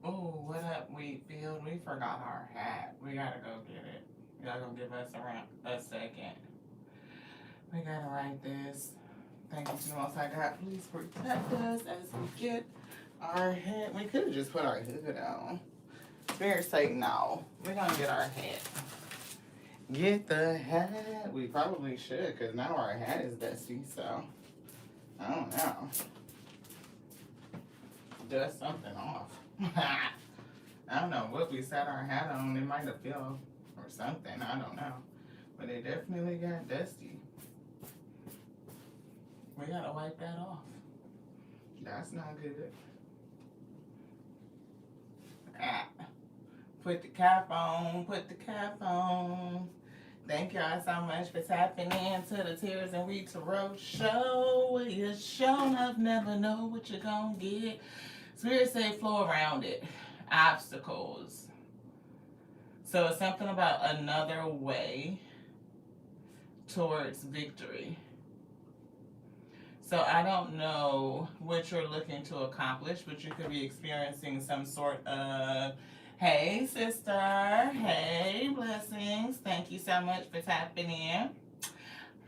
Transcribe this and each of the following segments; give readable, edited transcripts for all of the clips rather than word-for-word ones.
Oh, what up, Wheatfield? We forgot our hat. We gotta go get it. Y'all gonna give us around a second. We gotta write this. Thank you to the Most High God. Please protect us as we get our hat. We could have just put our hood on. Spirit say no. We're gonna get our hat. Get the hat. We probably should, because now our hat is dusty, so I don't know. Dust something off. I don't know what we set our hat on. It might have fell or something. I don't know. But it definitely got dusty. We gotta wipe that off. That's not good. Ah. Put the cap on. Put the cap on. Thank y'all so much for tapping in to the Tears and We Tarot show. Where you shown up, never know what you're gonna get. Spirit say flow around it. Obstacles. So it's something about another way towards victory. So I don't know what you're looking to accomplish, but you could be experiencing some sort of, hey sister, hey blessings. Thank you so much for tapping in.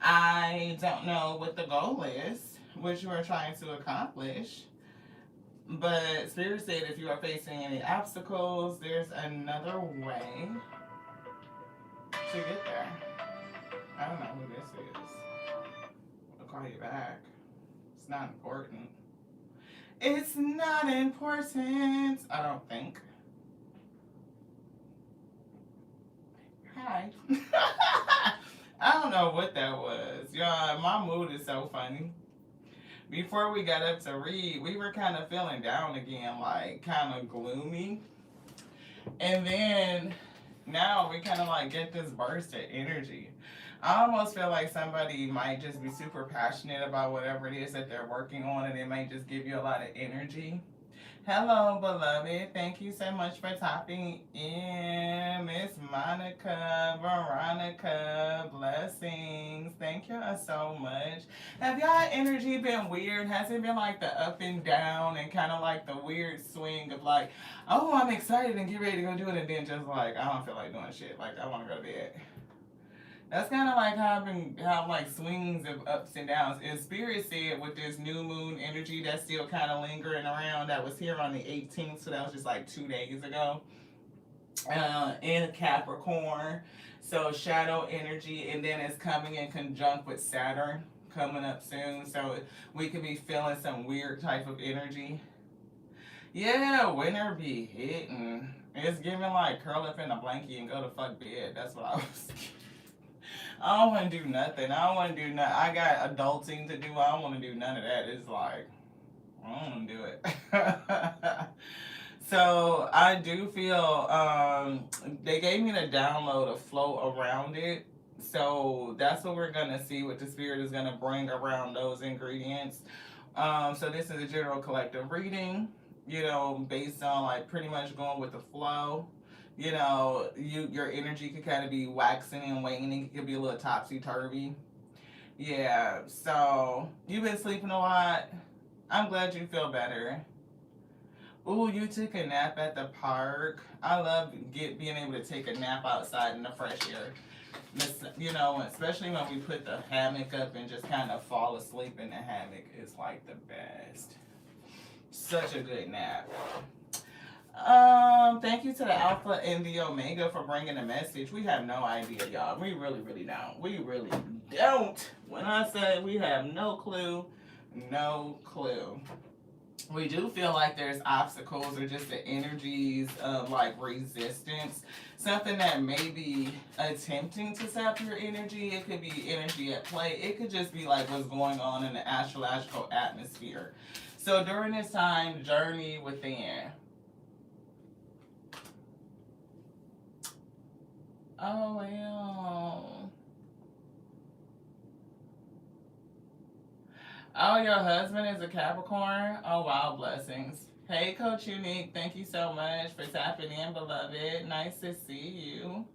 I don't know what the goal is, what you are trying to accomplish. But Spirit said if you are facing any obstacles, there's another way to get there. I don't know who this is. I'll call you back. It's not important. It's not important, I don't think. Hi. I don't know what that was. Y'all, my mood is so funny. Before we got up to read, we were kind of feeling down again, like kind of gloomy. And then now we kind of like get this burst of energy. I almost feel like somebody might just be super passionate about whatever it is that they're working on, and it might just give you a lot of energy. Hello, beloved. Thank you so much for tapping in. Miss Monica, Veronica, blessings. Thank y'all so much. Have y'all energy been weird? Has it been like the up and down and kind of like the weird swing of like, oh, I'm excited and get ready to go do it, and then just like, I don't feel like doing shit. Like, I want to go to bed. That's kind of like how I've been, how like swings of ups and downs. And Spirit said with this new moon energy that's still kind of lingering around, that was here on the 18th, so that was just like 2 days ago, in Capricorn. So shadow energy, and then it's coming in conjunct with Saturn coming up soon. So we could be feeling some weird type of energy. Yeah, winter be hitting. It's giving like curl up in a blanket and go to fuck bed. That's what I was. I don't want to do nothing. I don't want to do nothing. I got adulting to do. I don't want to do none of that. It's like, I don't want to do it. So I do feel they gave me the download of flow around it. So that's what we're gonna see. What the spirit is gonna bring around those ingredients. So this is a general collective reading. You know, based on like pretty much going with the flow. You know, your energy could kind of be waxing and waning. It could be a little topsy turvy. Yeah. So you've been sleeping a lot. I'm glad you feel better. Ooh, you took a nap at the park. I love being able to take a nap outside in the fresh air. You know, especially when we put the hammock up and just kind of fall asleep in the hammock is like the best. Such a good nap. Thank you to the Alpha and the Omega for bringing the message. We have no idea, y'all. We really, really don't. We really don't. When I say we have no clue, no clue. We do feel like there's obstacles or just the energies of like resistance. Something that may be attempting to sap your energy. It could be energy at play. It could just be like what's going on in the astrological atmosphere. So during this time, journey within. Oh, well. Oh, your husband is a Capricorn? Oh, wow, blessings. Hey, Coach Unique, thank you so much for tapping in, beloved. Nice to see you.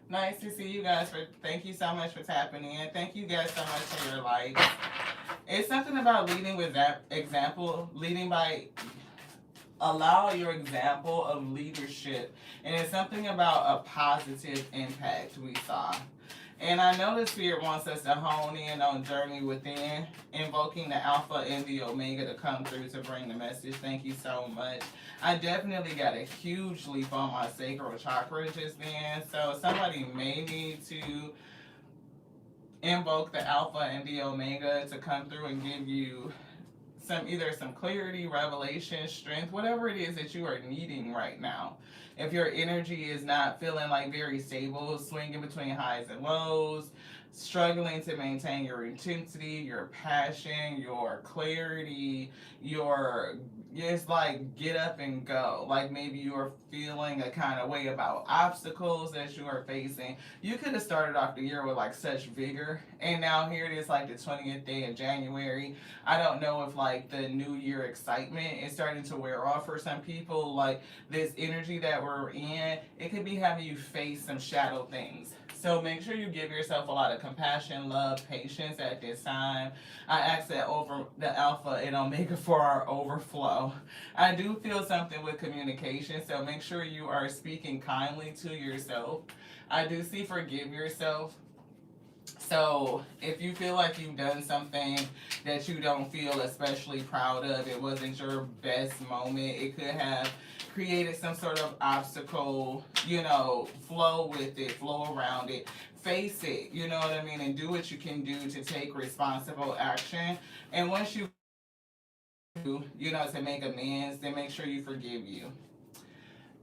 Nice to see you guys. Thank you so much for tapping in. Thank you guys so much for your likes. It's something about leading with that example, leading by allow your example of leadership. And it's something about a positive impact we saw. And I know the Spirit wants us to hone in on journey within, invoking the Alpha and the Omega to come through to bring the message. Thank you so much. I definitely got a huge leap on my sacral chakra just then. So somebody may need to invoke the Alpha and the Omega to come through and give you either some clarity, revelation, strength, whatever it is that you are needing right now. If your energy is not feeling like very stable, swinging between highs and lows, struggling to maintain your intensity, your passion, your clarity, your it's like get up and go. Like maybe you're feeling a kind of way about obstacles that you are facing. You could have started off the year with like such vigor, and now here it is like the 20th day of January. I don't know if like the new year excitement is starting to wear off for some people. Like this energy that we're in, it could be having you face some shadow things. So make sure you give yourself a lot of compassion, love, patience at this time. I ask that over the Alpha and Omega for our overflow. I do feel something with communication, so make sure you are speaking kindly to yourself. I do see forgive yourself. So if you feel like you've done something that you don't feel especially proud of, it wasn't your best moment, it could have created some sort of obstacle, flow with it, flow around it, face it, you know what I mean, and do what you can do to take responsible action. And once you do, to make amends, then make sure you forgive you.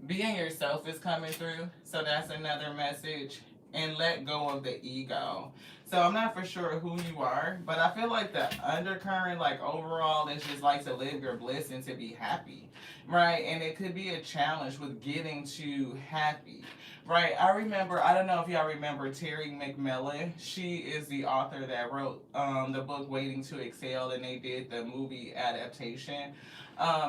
Being yourself is coming through, so that's another message. And let go of the ego. So I'm not for sure who you are, but I feel like the undercurrent, like overall, is just like to live your bliss and to be happy, right? And it could be a challenge with getting to happy, right? I don't know if y'all remember Terry McMillan. She is the author that wrote the book Waiting to Exhale, and they did the movie adaptation.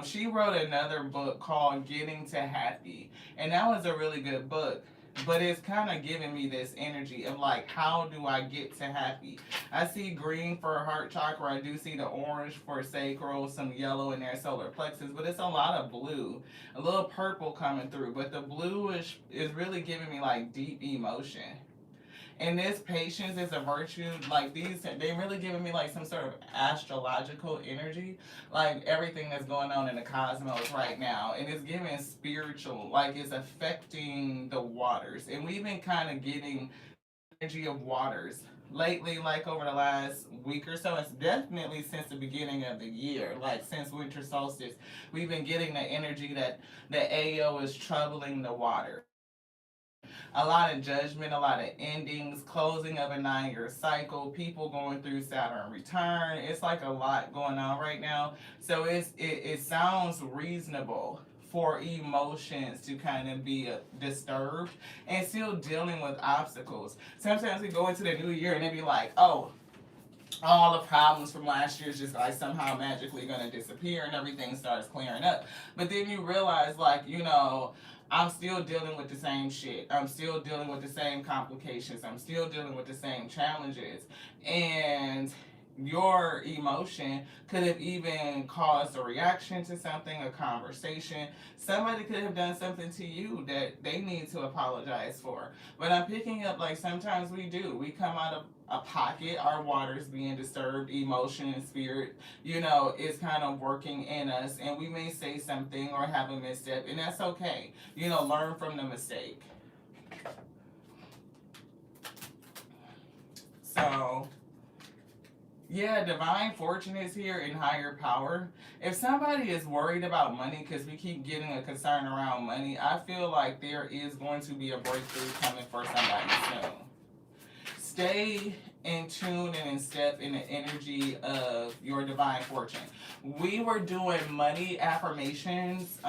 She wrote another book called Getting to Happy, and that was a really good book. But it's kind of giving me this energy of like, how do I get to happy? I see green for heart chakra. I do see the orange for sacral, some yellow in their solar plexus, but it's a lot of blue, a little purple coming through. But the blue is really giving me like deep emotion. And this patience is a virtue. Like they really giving me like some sort of astrological energy, like everything that's going on in the cosmos right now. And it's giving spiritual, like it's affecting the waters. And we've been kind of getting energy of waters lately, like over the last week or so. It's definitely since the beginning of the year, like since winter solstice, we've been getting the energy that the AO is troubling the water. A lot of judgment, a lot of endings, closing of a 9-year cycle, people going through Saturn return. It's like a lot going on right now. So it sounds reasonable for emotions to kind of be disturbed and still dealing with obstacles. Sometimes we go into the new year and they be like, oh, all the problems from last year is just like somehow magically going to disappear and everything starts clearing up. But then you realize, like, I'm still dealing with the same shit. I'm still dealing with the same complications. I'm still dealing with the same challenges. And your emotion could have even caused a reaction to something, a conversation. Somebody could have done something to you that they need to apologize for. But I'm picking up like sometimes we do. We come out of a pocket, our waters being disturbed, emotion and spirit, is kind of working in us. And we may say something or have a misstep, and that's okay. Learn from the mistake. So, yeah, divine fortune is here in higher power. If somebody is worried about money, because we keep getting a concern around money, I feel like there is going to be a breakthrough coming for somebody soon. Stay in tune and in step in the energy of your divine fortune. We were doing money affirmations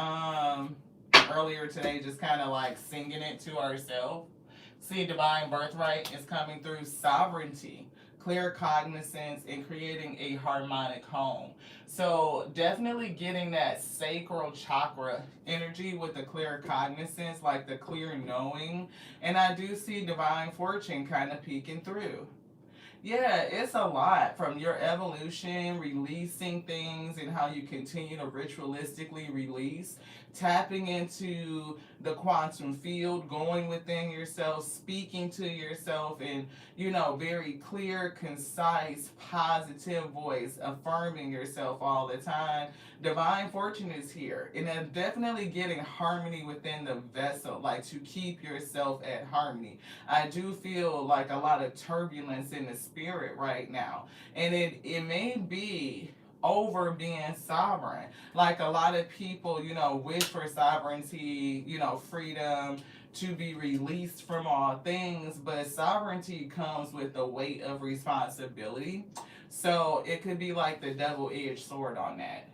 earlier today, just kind of like singing it to ourselves. See, divine birthright is coming through sovereignty, clear cognizance, and creating a harmonic home. So definitely getting that sacral chakra energy with the clear cognizance, like the clear knowing. And I do see divine fortune kind of peeking through. Yeah, it's a lot from your evolution, releasing things, and how you continue to ritualistically release, tapping into the quantum field, going within yourself, speaking to yourself in, very clear, concise, positive voice, affirming yourself all the time. Divine fortune is here, and then definitely getting harmony within the vessel, like to keep yourself at harmony. I do feel like a lot of turbulence in the spirit right now. And it may be over being sovereign. Like a lot of people, wish for sovereignty, freedom to be released from all things, but sovereignty comes with the weight of responsibility. So it could be like the double edged sword on that.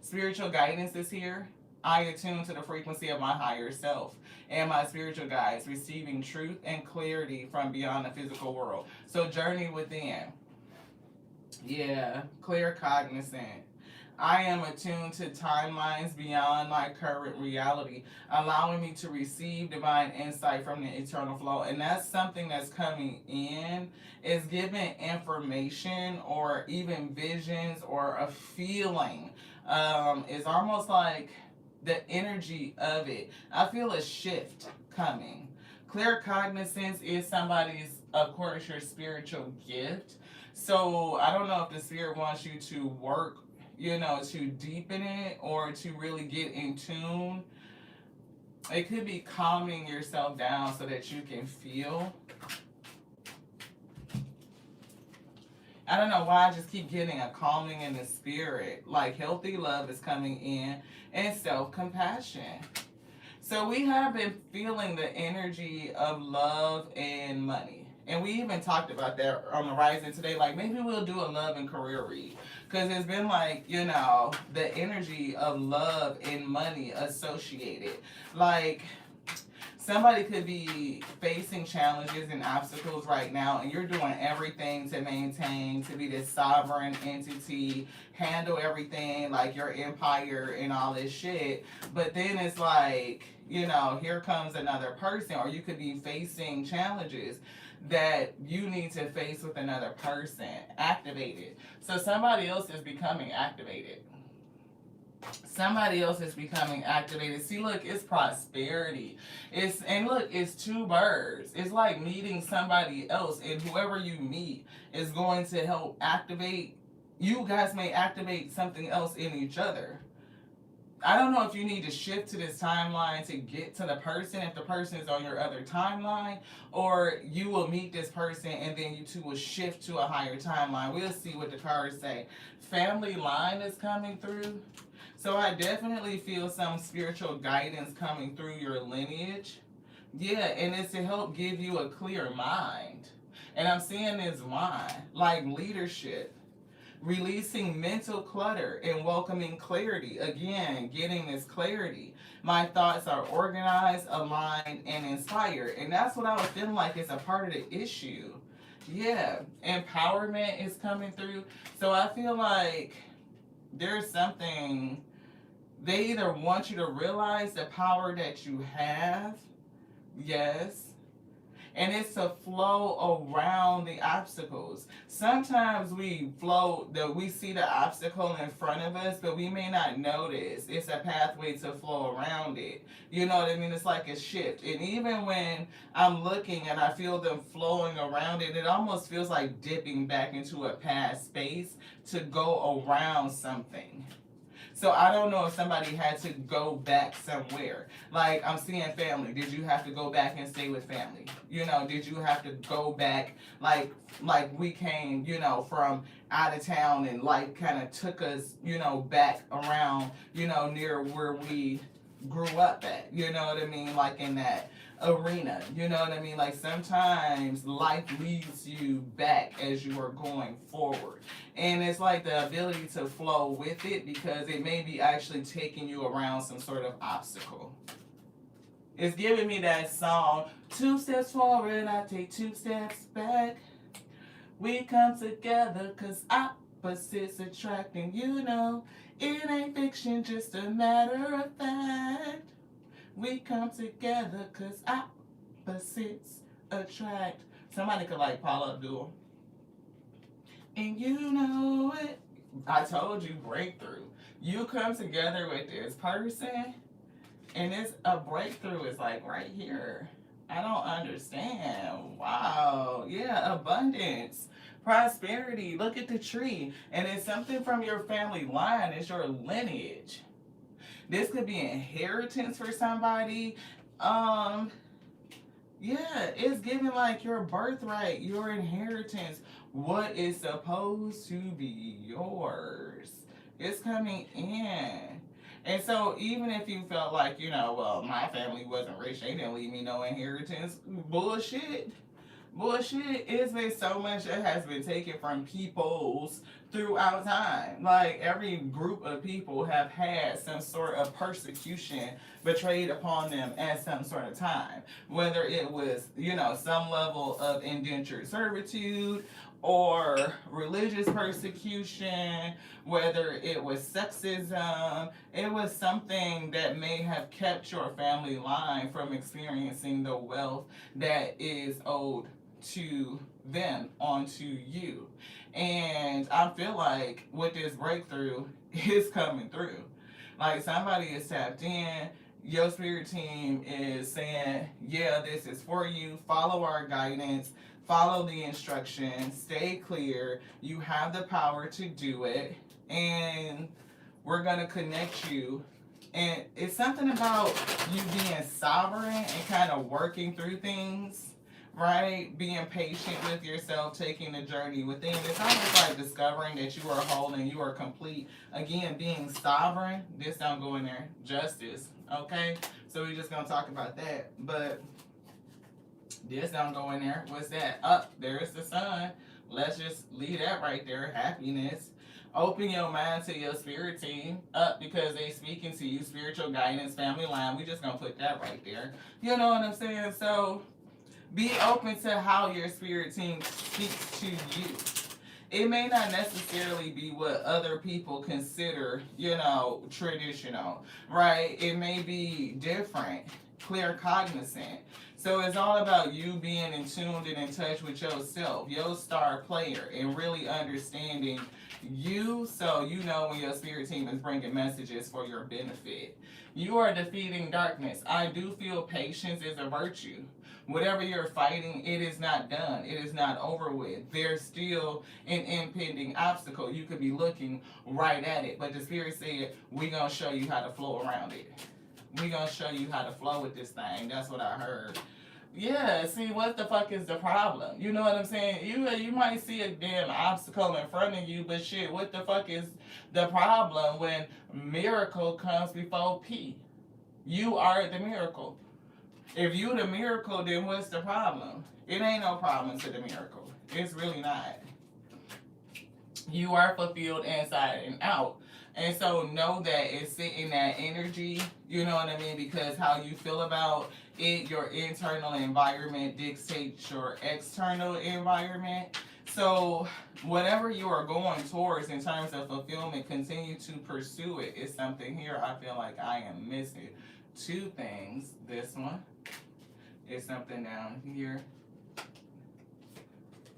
Spiritual guidance is here. I attune to the frequency of my higher self and my spiritual guides, receiving truth and clarity from beyond the physical world. So, journey within. Yeah, clear cognizant. I am attuned to timelines beyond my current reality, allowing me to receive divine insight from the eternal flow. And that's something that's coming in, is giving information or even visions or a feeling. It's almost like the energy of it. I feel a shift coming. Clear cognizance is somebody's, of course, your spiritual gift. So I don't know if the spirit wants you to work, to deepen it or to really get in tune. It could be calming yourself down so that you can feel. I don't know why I just keep getting a calming in the spirit. Like healthy love is coming in and self-compassion. So we have been feeling the energy of love and money. And we even talked about that on the Rising today. Like maybe we'll do a love and career read. Because it's been like, the energy of love and money associated. Like somebody could be facing challenges and obstacles right now, and you're doing everything to maintain, to be this sovereign entity, handle everything like your empire and all this shit. But then it's like, here comes another person, or you could be facing challenges that you need to face with another person, activated. So somebody else is becoming activated. Somebody else is becoming activated. See, look, it's prosperity. It's two birds. It's like meeting somebody else, and whoever you meet is going to help activate. You guys may activate something else in each other. I don't know if you need to shift to this timeline to get to the person, if the person is on your other timeline, or you will meet this person and then you two will shift to a higher timeline. We'll see what the cards say. Family line is coming through. So I definitely feel some spiritual guidance coming through your lineage. Yeah, and it's to help give you a clear mind. And I'm seeing this why, like leadership, releasing mental clutter and welcoming clarity. Again, getting this clarity. My thoughts are organized, aligned, and inspired. And that's what I was feeling like is a part of the issue. Yeah, empowerment is coming through. So I feel like there's something, they either want you to realize the power that you have, yes, and it's to flow around the obstacles. Sometimes we see the obstacle in front of us, but we may not notice it's a pathway to flow around it. You know what I mean? It's like a shift. And even when I'm looking and I feel them flowing around it, it almost feels like dipping back into a past space to go around something. So I don't know if somebody had to go back somewhere. Like I'm seeing family. Did you have to go back and stay with family? Did you have to go back like we came, from out of town and life kind of took us, back around, near where we grew up at. You know what I mean? Like in that arena. You know what I mean? Like sometimes life leads you back as you are going forward. And it's like the ability to flow with it because it may be actually taking you around some sort of obstacle. It's giving me that song, 2 steps forward, I take 2 steps back. We come together cause opposites attracting, it ain't fiction, just a matter of fact. We come together cause opposites attract. Somebody could like Paula Abdul. And you know it. I told you breakthrough. You come together with this person, and it's a breakthrough is like right here. I don't understand. Wow. Yeah, abundance, prosperity. Look at the tree. And it's something from your family line, it's your lineage. This could be inheritance for somebody. Um, yeah, it's giving like your birthright, your inheritance, what is supposed to be yours. It's coming in. And so even if you felt like, well, my family wasn't rich, they didn't leave me no inheritance. Bullshit. Bullshit is been so much that has been taken from peoples throughout time. Like every group of people have had some sort of persecution betrayed upon them at some sort of time. Whether it was, some level of indentured servitude or religious persecution, whether it was sexism, it was something that may have kept your family line from experiencing the wealth that is owed to them onto you. And I feel like with this breakthrough, it's coming through. Like somebody is tapped in. Your spirit team is saying, yeah, this is for you. Follow our guidance. Follow the instructions. Stay clear. You have the power to do it. And we're going to connect you. And it's something about you being sovereign and kind of working through things, right? Being patient with yourself, taking the journey within. It's almost like discovering that you are whole and you are complete. Again, being sovereign. This don't go in there. Justice. Okay? So we're just going to talk about that. But this don't go in there. What's that? Up. There's the sun. Let's just leave that right there. Happiness. Open your mind to your spirit team up because they speaking to you. Spiritual guidance, family line. We just going to put that right there. You know what I'm saying? So be open to how your spirit team speaks to you. It may not necessarily be what other people consider, traditional, right? It may be different, clear cognizant. So it's all about you being in tune and in touch with yourself, your star player, and really understanding you so you know when your spirit team is bringing messages for your benefit. You are defeating darkness. I do feel patience is a virtue. Whatever you're fighting, it is not done. It is not over with. There's still an impending obstacle. You could be looking right at it, but the Spirit said, we're going to show you how to flow around it. We're going to show you how to flow with this thing. That's what I heard. Yeah, see, what the fuck is the problem? You know what I'm saying? You might see a damn obstacle in front of you, but shit, what the fuck is the problem when miracle comes before P? You are the miracle. If you the miracle, then what's the problem? It ain't no problem to the miracle. It's really not. You are fulfilled inside and out. And so know that it's in that energy, you know what I mean? Because how you feel about it, your internal environment dictates your external environment. So whatever you are going towards in terms of fulfillment, continue to pursue it. It's something here I feel like I am missing. Two things. This one is something down here.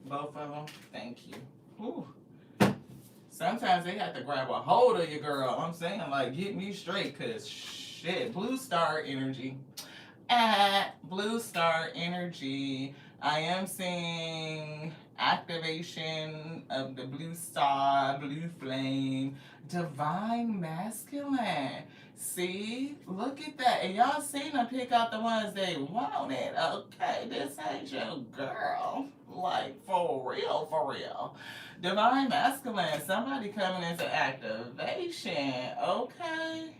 Both of them. Thank you. Ooh. Sometimes they have to grab a hold of you, girl. I'm saying, like, get me straight, because shit. Blue star energy. Blue star energy. I am seeing activation of the blue star, blue flame, divine masculine. See? Look at that. And y'all seen them pick out the ones they wanted. Okay, this ain't your girl. Like, for real, for real. Divine masculine. Somebody coming into activation. Okay.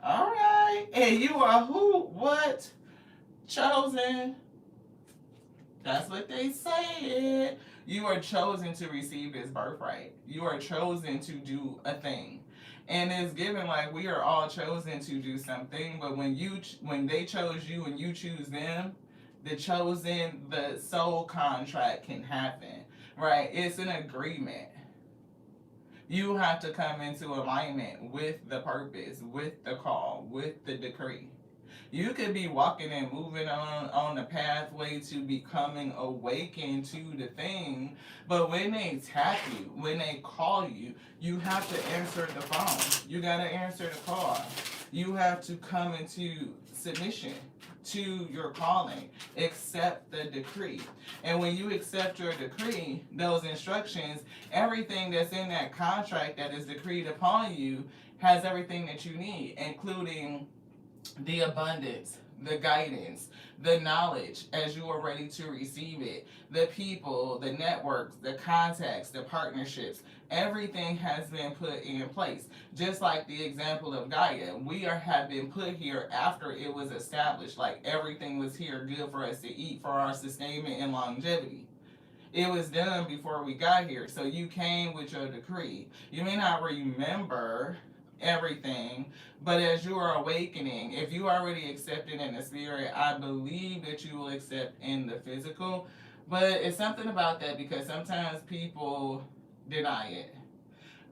All right. And you are who? What? Chosen. That's what they said. You are chosen to receive this birthright. You are chosen to do a thing. And it's given like we are all chosen to do something, but when they chose you and you choose them, the soul contract can happen, right? It's an agreement. You have to come into alignment with the purpose, with the call, with the decree. You could be walking and moving on the pathway to becoming awakened to the thing, but when they tap you, when they call you, you have to answer the phone. You gotta answer the call. You have to come into submission to your calling. Accept the decree. And when you accept your decree, those instructions, everything that's in that contract that is decreed upon you has everything that you need, including the abundance, the guidance, the knowledge as you are ready to receive it, the people, the networks, the contacts, the partnerships. Everything has been put in place. Just like the example of Gaia, have been put here after it was established. Like everything was here good for us to eat for our sustainment and longevity. It was done before we got here. So you came with your decree. You may not remember everything, but as you are awakening, if you already accepted in the spirit, I believe that you will accept in the physical. But it's something about that because sometimes people deny it.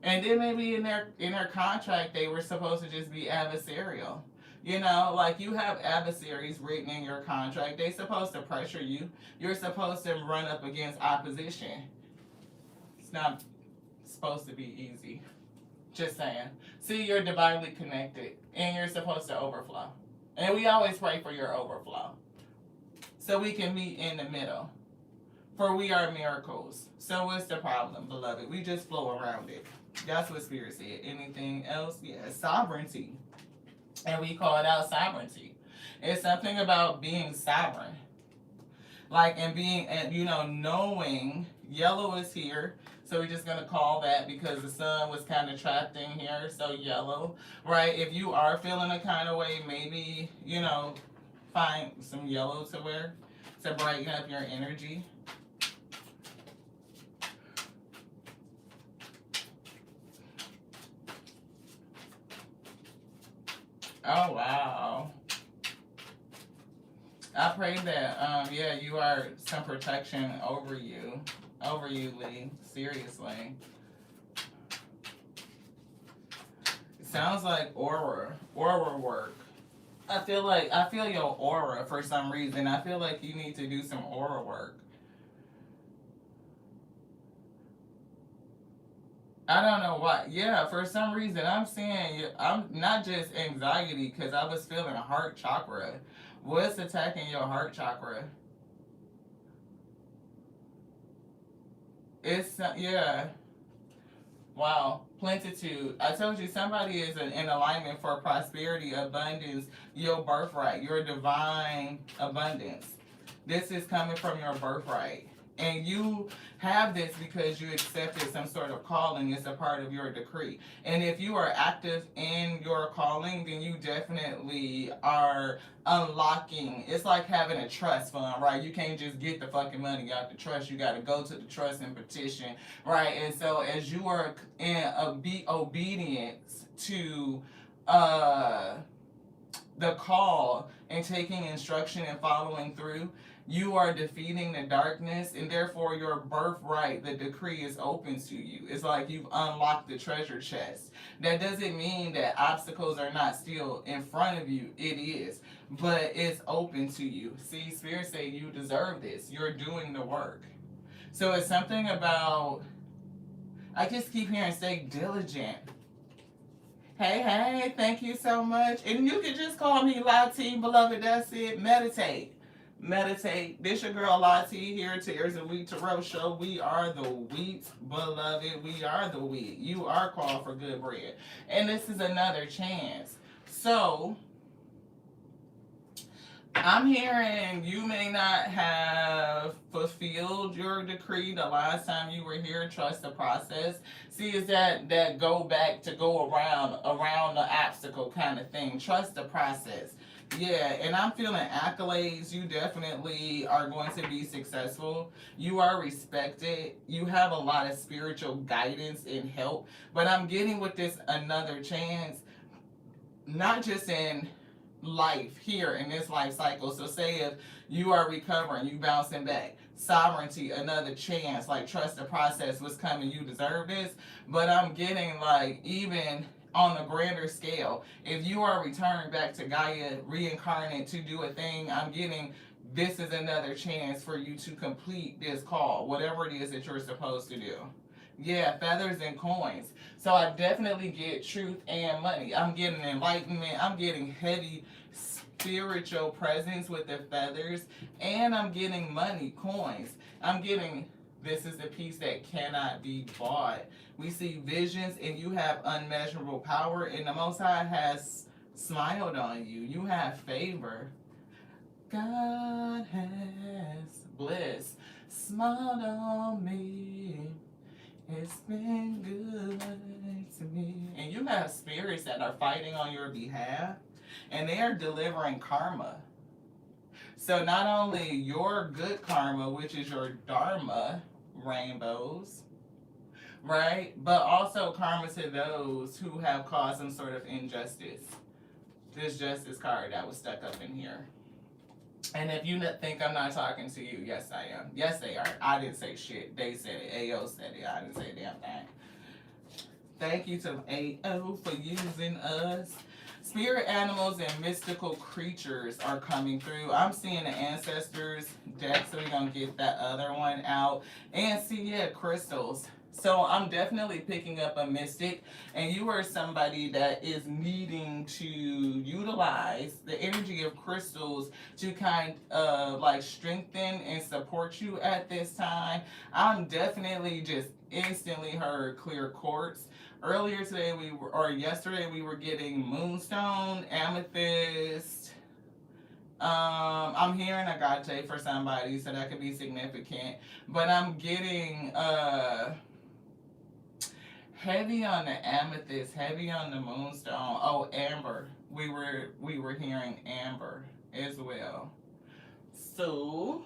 And then maybe in their contract they were supposed to just be adversarial. You know, like you have adversaries written in your contract. They're supposed to pressure you. You're supposed to run up against opposition. It's not supposed to be easy. Just saying. See, you're divinely connected and you're supposed to overflow. And we always pray for your overflow. So we can meet in the middle. For we are miracles. So what's the problem, beloved? We just flow around it. That's what Spirit said. Anything else? Yeah, sovereignty. And we call it out sovereignty. It's something about being sovereign. Like, and being, and knowing yellow is here. So we're just going to call that because the sun was kind of trapped in here. So yellow, right? If you are feeling a kind of way, maybe, find some yellow to wear to brighten up your energy. Oh, wow. I pray that, you are some protection over you, Lee. Seriously. It sounds like aura work. I feel your aura for some reason. I feel like you need to do some aura work. I don't know why. Yeah, for some reason I'm seeing I'm not just anxiety because I was feeling heart chakra. What's attacking your heart chakra? It's yeah. Wow, plentitude. I told you somebody is in alignment for prosperity, abundance, your birthright, your divine abundance. This is coming from your birthright. And you have this because you accepted some sort of calling. It's a part of your decree. And if you are active in your calling, then you definitely are unlocking. It's like having a trust fund, right? You can't just get the fucking money out the trust. You got to go to the trust and petition, right? And so as you are in obedience to the call and taking instruction and following through, you are defeating the darkness, and therefore your birthright, the decree is open to you. It's like you've unlocked the treasure chest. That doesn't mean that obstacles are not still in front of you. It is, but it's open to you. See, Spirit say you deserve this. You're doing the work. So it's something about, I just keep hearing stay diligent. Hey, thank you so much. And you can just call me Lati, beloved. That's it. Meditate. This your girl Lati here, Tears of Wheat Tarot Show. We are the wheat, beloved. We are the wheat. You are called for good bread. And this is another chance. So, I'm hearing you may not have fulfilled your decree the last time you were here. Trust the process. See, is that go back to go around the obstacle kind of thing. Trust the process. Yeah, and I'm feeling accolades. You definitely are going to be successful. You are respected. You have a lot of spiritual guidance and help. But I'm getting with this another chance, not just in life here in this life cycle. So say if you are recovering, you bouncing back, sovereignty, another chance, like trust the process, what's coming, you deserve this. But I'm getting like even on a grander scale. If you are returning back to Gaia, reincarnate to do a thing, I'm getting this is another chance for you to complete this call, whatever it is that you're supposed to do. Yeah, feathers and coins. So I definitely get truth and money. I'm getting enlightenment. I'm getting heavy spiritual presence with the feathers. And I'm getting money, coins. I'm getting this is the piece that cannot be bought. We see visions and you have unmeasurable power, and the Most High has smiled on you. You have favor. God has bliss smiled on me. It's been good to me. And you have spirits that are fighting on your behalf, and they are delivering karma. So not only your good karma, which is your dharma, rainbows, right? But also karma to those who have caused some sort of injustice. This justice card that was stuck up in here. And if you think I'm not talking to you, yes I am. Yes they are. I didn't say shit. They said it. AO said it. I didn't say a damn thing. Thank you to AO for using us. Spirit animals and mystical creatures are coming through. I'm seeing the ancestors deck, so we're going to get that other one out. And see, yeah, crystals. So I'm definitely picking up a mystic, and you are somebody that is needing to utilize the energy of crystals to kind of like strengthen and support you at this time. I'm definitely just instantly heard clear quartz. Earlier today yesterday we were getting moonstone, amethyst. I'm hearing agate for somebody, so that could be significant. But I'm getting heavy on the amethyst, heavy on the moonstone. Oh, amber. We were hearing amber as well. So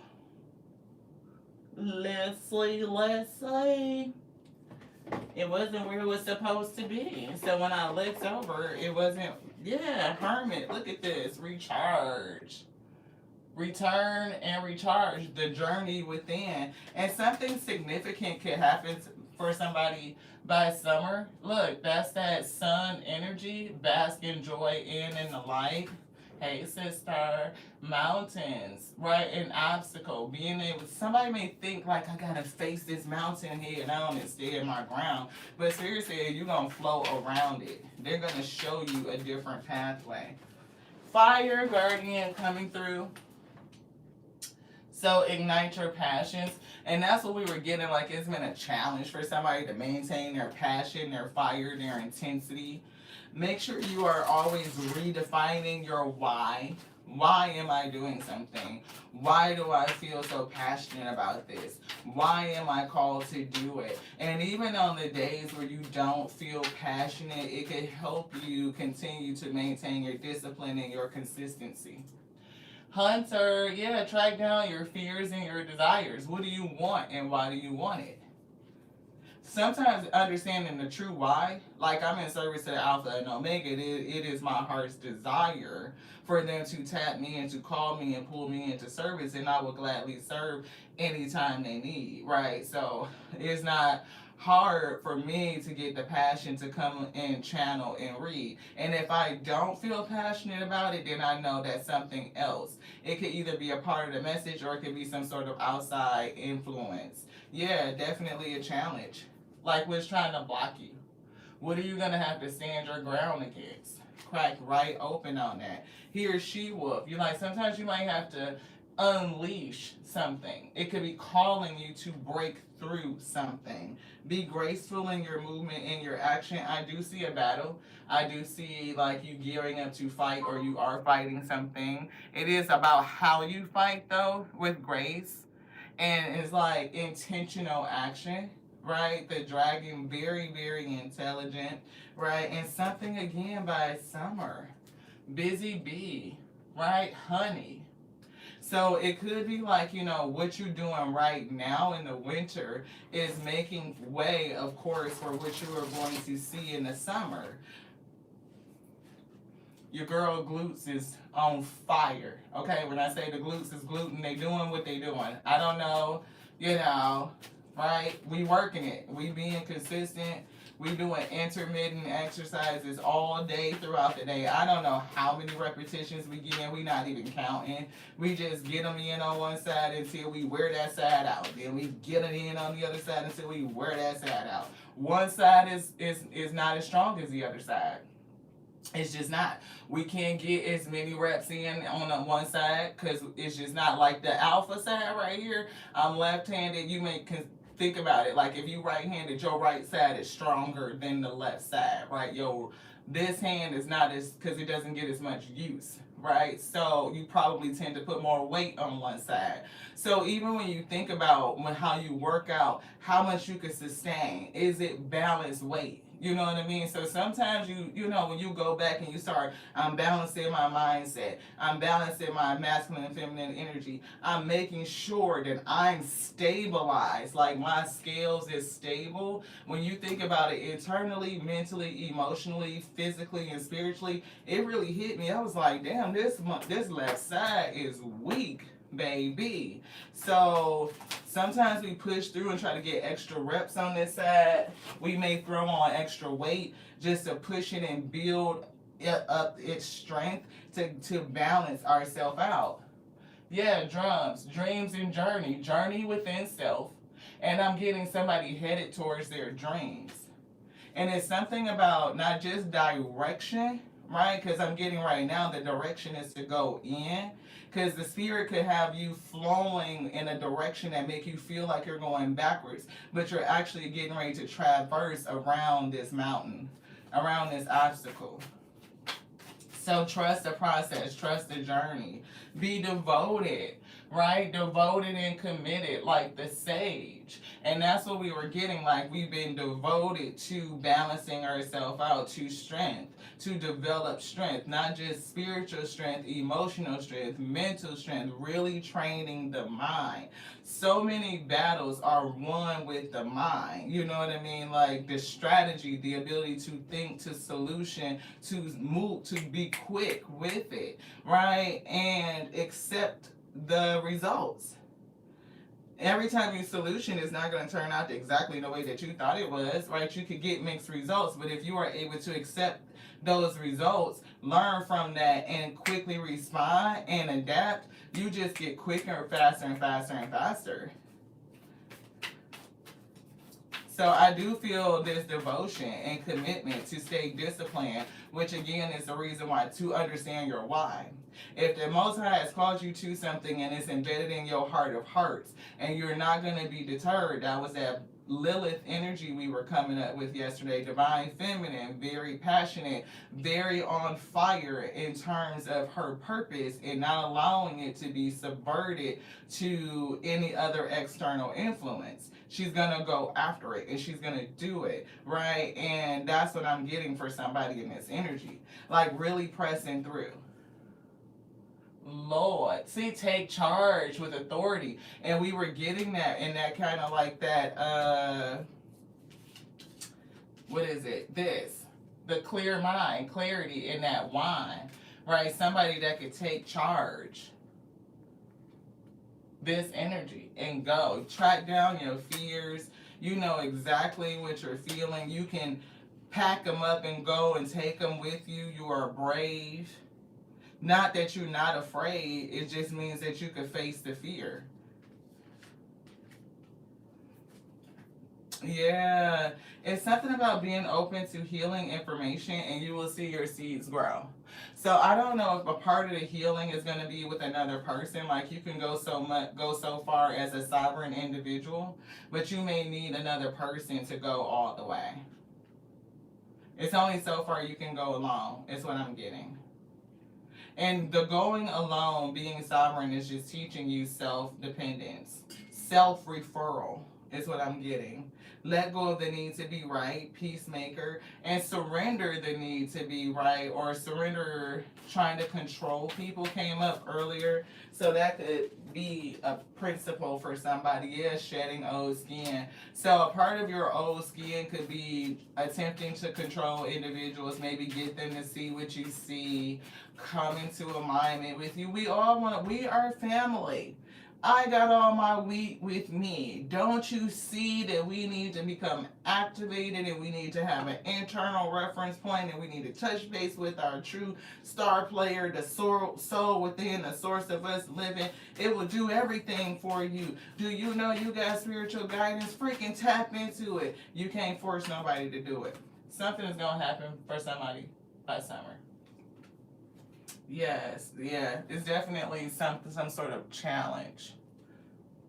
let's see. It wasn't where it was supposed to be. So when I looked over, it wasn't. Yeah, hermit. Look at this. Recharge. Return and recharge. The journey within. And something significant could happen for somebody by summer. Look, that's that sun energy. Bask in joy in the light. Hey, sister. Mountains, right? An obstacle. Being able, somebody may think like I gotta face this mountain head on and stay in my ground. But seriously, you're gonna flow around it. They're gonna show you a different pathway. Fire guardian coming through. So ignite your passions. And that's what we were getting. Like it's been a challenge for somebody to maintain their passion, their fire, their intensity. Make sure you are always redefining your why. Why am I doing something? Why do I feel so passionate about this? Why am I called to do it? And even on the days where you don't feel passionate, it can help you continue to maintain your discipline and your consistency. Hunter, yeah, track down your fears and your desires. What do you want and why do you want it? Sometimes understanding the true why, like I'm in service to the Alpha and Omega, it is my heart's desire for them to tap me and to call me and pull me into service, and I will gladly serve anytime they need, right? So it's not hard for me to get the passion to come and channel and read. And if I don't feel passionate about it, then I know that's something else. It could either be a part of the message or it could be some sort of outside influence. Yeah, definitely a challenge. Like what's trying to block you. What are you going to have to stand your ground against? Crack right open on that. He or she wolf. You're like, sometimes you might have to unleash something. It could be calling you to break through something. Be graceful in your movement, in your action. I do see a battle. I do see like you gearing up to fight or you are fighting something. It is about how you fight though, with grace. And it's like intentional action. Right? The dragon, very, very intelligent, right? And something again by summer. Busy bee, right? Honey. So it could be like, you know, what you're doing right now in the winter is making way, of course, for what you are going to see in the summer. Your girl glutes is on fire. Okay, when I say the glutes is gluten, they doing what they doing. I don't know, you know. Right? We working it. We being consistent. We doing intermittent exercises all day throughout the day. I don't know how many repetitions we get in. We not even counting. We just get them in on one side until we wear that side out. Then we get it in on the other side until we wear that side out. One side is not as strong as the other side. It's just not. We can't get as many reps in on the one side because it's just not like the alpha side right here. I'm left-handed. You may think about it. Like if you right-handed, your right side is stronger than the left side, right? This hand is not as, because it doesn't get as much use, right? So you probably tend to put more weight on one side. So even when you think about how you work out, how much you can sustain, is it balanced weight? You know what I mean? So sometimes you know, when you go back and you start, I'm balancing my mindset, I'm balancing my masculine and feminine energy, I'm making sure that I'm stabilized, like my scales is stable. When you think about it internally, mentally, emotionally, physically, and spiritually, it really hit me. I was like, damn, this left side is weak, baby. So sometimes we push through and try to get extra reps on this side. We may throw on extra weight just to push it and build up its strength to balance ourselves out. Yeah, drums, dreams and journey within self. And I'm getting somebody headed towards their dreams. And it's something about not just direction, right? Because I'm getting right now the direction is to go in. Because the spirit could have you flowing in a direction that make you feel like you're going backwards, but you're actually getting ready to traverse around this mountain, around this obstacle. So trust the process, trust the journey. Be devoted, right? Devoted and committed, like the sage. And that's what we were getting, like we've been devoted to balancing ourselves out, to strength, to develop strength, not just spiritual strength, emotional strength, mental strength, really training the mind. So many battles are won with the mind, you know what I mean? Like the strategy, the ability to think, to solution, to move, to be quick with it, right? And accept the results. Every time you solution is not going to turn out exactly the way that you thought it was, right? You could get mixed results, but if you are able to accept those results, learn from that, and quickly respond and adapt, you just get quicker, faster, and faster, and faster. So I do feel this devotion and commitment to stay disciplined, which again is the reason why, to understand your why. If the Most High has called you to something and it's embedded in your heart of hearts, and you're not going to be deterred, that was that Lilith energy we were coming up with yesterday, divine feminine, very passionate, very on fire in terms of her purpose and not allowing it to be subverted to any other external influence. She's gonna go after it and she's gonna do it, right? And that's what I'm getting for somebody in this energy, like really pressing through. Lord, see, take charge with authority. And we were getting that in that kind of like that, what is it? The clear mind, clarity in that wine, right? Somebody that could take charge. This energy and go. Track down your fears. You know exactly what you're feeling. You can pack them up and go and take them with you. You are brave. Not that you're not afraid, it just means that you could face the fear. Yeah, it's something about being open to healing information and you will see your seeds grow. So I don't know if a part of the healing is going to be with another person. Like you can go so far as a sovereign individual, but you may need another person to go all the way. It's only so far you can go alone, is what I'm getting. And the going alone, being sovereign, is just teaching you self-dependence. Self-referral is what I'm getting. Let go of the need to be right, peacemaker, and surrender the need to be right, or surrender trying to control people came up earlier. So that could be a principle for somebody. Yeah, shedding old skin. So a part of your old skin could be attempting to control individuals, maybe get them to see what you see, come into alignment with you. We are family. I got all my wheat with me. Don't you see that we need to become activated and we need to have an internal reference point and we need to touch base with our true star player, the soul within, the source of us living. It will do everything for you. Do you know you got spiritual guidance? Freaking tap into it. You can't force nobody to do it. Something is going to happen for somebody by summer. Yes, yeah, it's definitely some sort of challenge.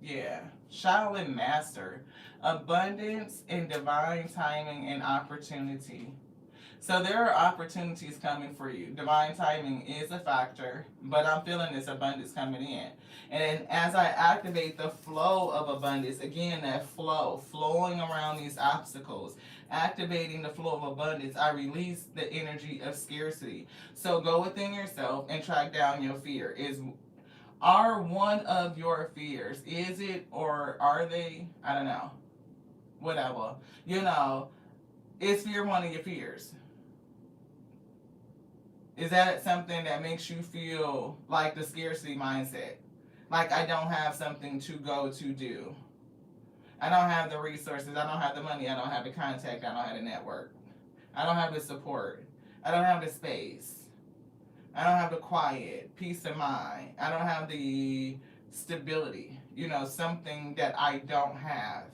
Yeah, Shaolin Master, abundance and divine timing and opportunity. So there are opportunities coming for you. Divine timing is a factor, but I'm feeling this abundance coming in. And as I activate the flow of abundance, again, that flow, flowing around these obstacles, activating the flow of abundance, I release the energy of scarcity. So go within yourself and track down your fear. Are one of your fears, is it or are they? I don't know. Whatever. You know, is fear one of your fears? Is that something that makes you feel like the scarcity mindset? Like I don't have something to go to do. I don't have the resources. I don't have the money. I don't have the contact. I don't have the network. I don't have the support. I don't have the space. I don't have the quiet, peace of mind. I don't have the stability. You know, something that I don't have.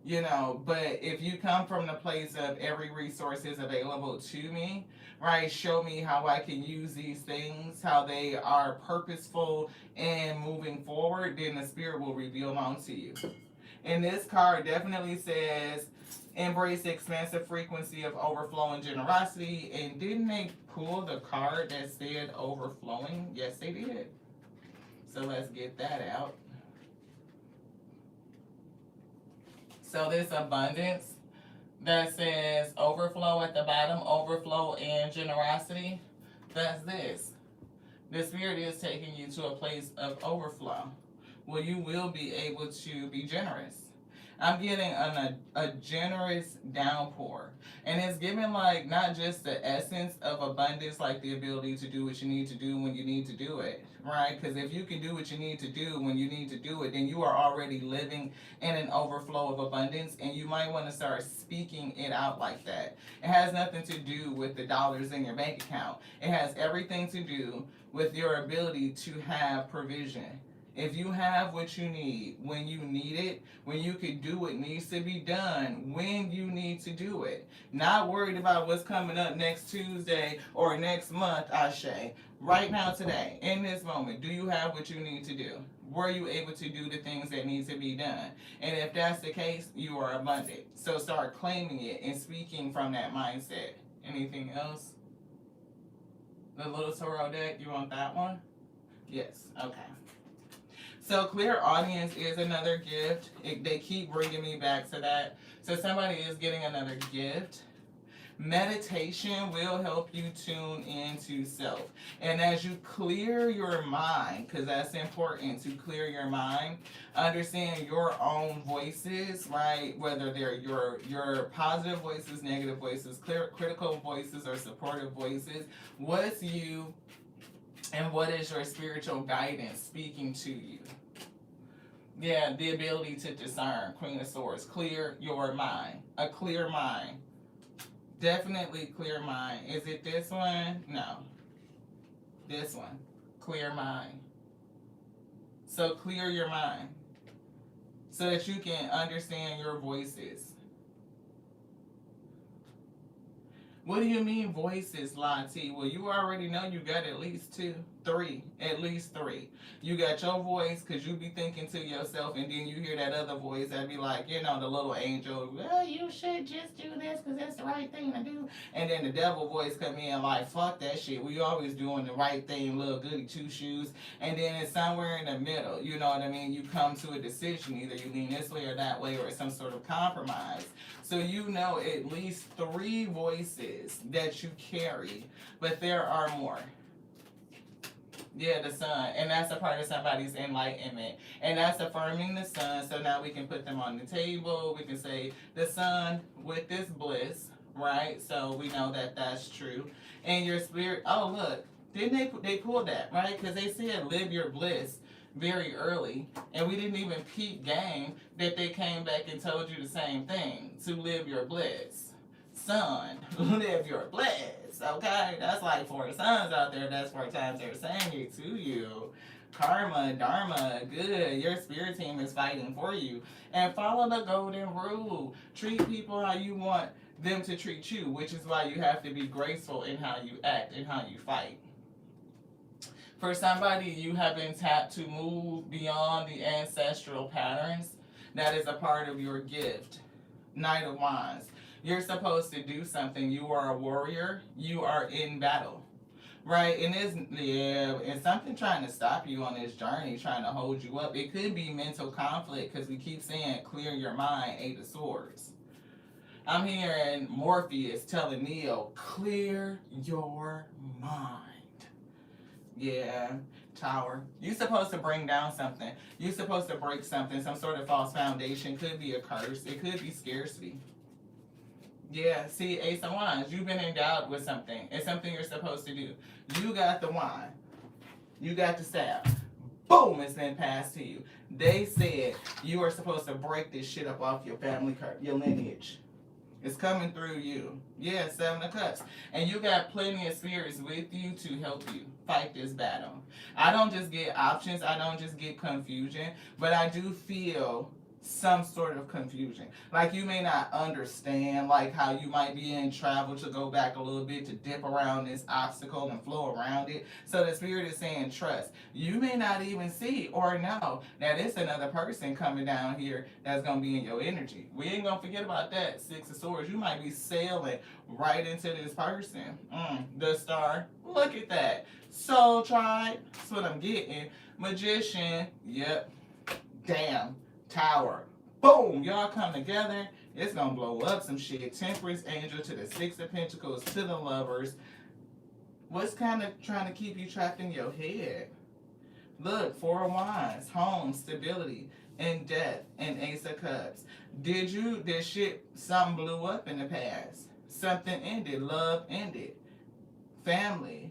You know, but if you come from the place of every resource is available to me, right? Show me how I can use these things, how they are purposeful and moving forward, then the spirit will reveal them to you. And this card definitely says embrace the expansive frequency of overflowing generosity. And didn't they pull the card that said overflowing? Yes, they did. So let's get that out. So this abundance that says overflow at the bottom, overflow and generosity, that's this. The spirit is taking you to a place of overflow where you will be able to be generous. I'm getting a generous downpour. And it's giving like not just the essence of abundance, like the ability to do what you need to do when you need to do it, right? Because if you can do what you need to do when you need to do it, then you are already living in an overflow of abundance, and you might want to start speaking it out like that. It has nothing to do with the dollars in your bank account. It has everything to do with your ability to have provision. If you have what you need when you need it, when you can do what needs to be done when you need to do it, not worried about what's coming up next Tuesday or next month, Ashe. Right now, today, in this moment, do you have what you need to do? Were you able to do the things that need to be done? And if that's the case, you are abundant. So start claiming it and speaking from that mindset. Anything else? The little tarot deck, you want that one? Yes, okay. So clear audience is another gift. They keep bringing me back to that. So somebody is getting another gift. Meditation will help you tune into self. And as you clear your mind, because that's important to clear your mind, understand your own voices, right? Whether they're your positive voices, negative voices, critical voices, or supportive voices. What's you and what is your spiritual guidance speaking to you? Yeah, the ability to discern, Queen of Swords. Clear your mind. A clear mind. Definitely clear mind. Is it this one? No. This one. Clear mind. So clear your mind so that you can understand your voices. What do you mean voices, Lati? Well, you already know you got at least three. At least three. You got your voice because you be thinking to yourself, and then you hear that other voice that be like, you know, the little angel, well, you should just do this because that's the right thing to do. And then the devil voice come in like, fuck that shit. We always doing the right thing, little goody two shoes. And then it's somewhere in the middle. You know what I mean? You come to a decision. Either you lean this way or that way, or some sort of compromise. So you know at least three voices that you carry, but there are more. Yeah, the sun. And that's a part of somebody's enlightenment. And that's affirming the sun. So now we can put them on the table. We can say the sun with this bliss, right? So we know that that's true. And your spirit, oh, look, didn't they pulled that, right? Because they said live your bliss. very early, and we didn't even peep game that they came back and told you the same thing, to live your bliss. Son, live your bliss, okay? That's like 4 sons out there. That's 4 times they're saying it to you. Karma, dharma, good. Your spirit team is fighting for you. And follow the golden rule. Treat people how you want them to treat you, which is why you have to be graceful in how you act and how you fight. For somebody, you have been tapped to move beyond the ancestral patterns. That is a part of your gift. Knight of Wands. You're supposed to do something. You are a warrior. You are in battle. Right? And it's something trying to stop you on this journey, trying to hold you up. It could be mental conflict because we keep saying clear your mind, 8 of Swords. I'm hearing Morpheus telling Neo, clear your mind. Yeah, Tower. You're supposed to bring down something. You're supposed to break something, some sort of false foundation. Could be a curse. It could be scarcity. Yeah, see, Ace of Wands. You've been endowed with something. It's something you're supposed to do. You got the wand. You got the staff. Boom, it's been passed to you. They said you are supposed to break this shit up off your family, your lineage. It's coming through you. Yeah, 7 of Cups. And you got plenty of spirits with you to help you fight this battle. I don't just get options. I don't just get confusion. But I do feel some sort of confusion. Like you may not understand like how you might be in travel to go back a little bit to dip around this obstacle and flow around it. So the spirit is saying trust. You may not even see or know that it's another person coming down here that's going to be in your energy. We ain't going to forget about that. 6 of Swords. You might be sailing right into this person. The Star. Look at that. Soul Tribe. That's what I'm getting. Magician. Yep. Damn. Tower. Boom! Y'all come together. It's gonna blow up some shit. Temperance Angel to the 6 of Pentacles to the Lovers. What's kind of trying to keep you trapped in your head? Look, 4 of Wands, home, stability, and death, and Ace of Cups. Did shit, something blew up in the past. Something ended. Love ended. Family.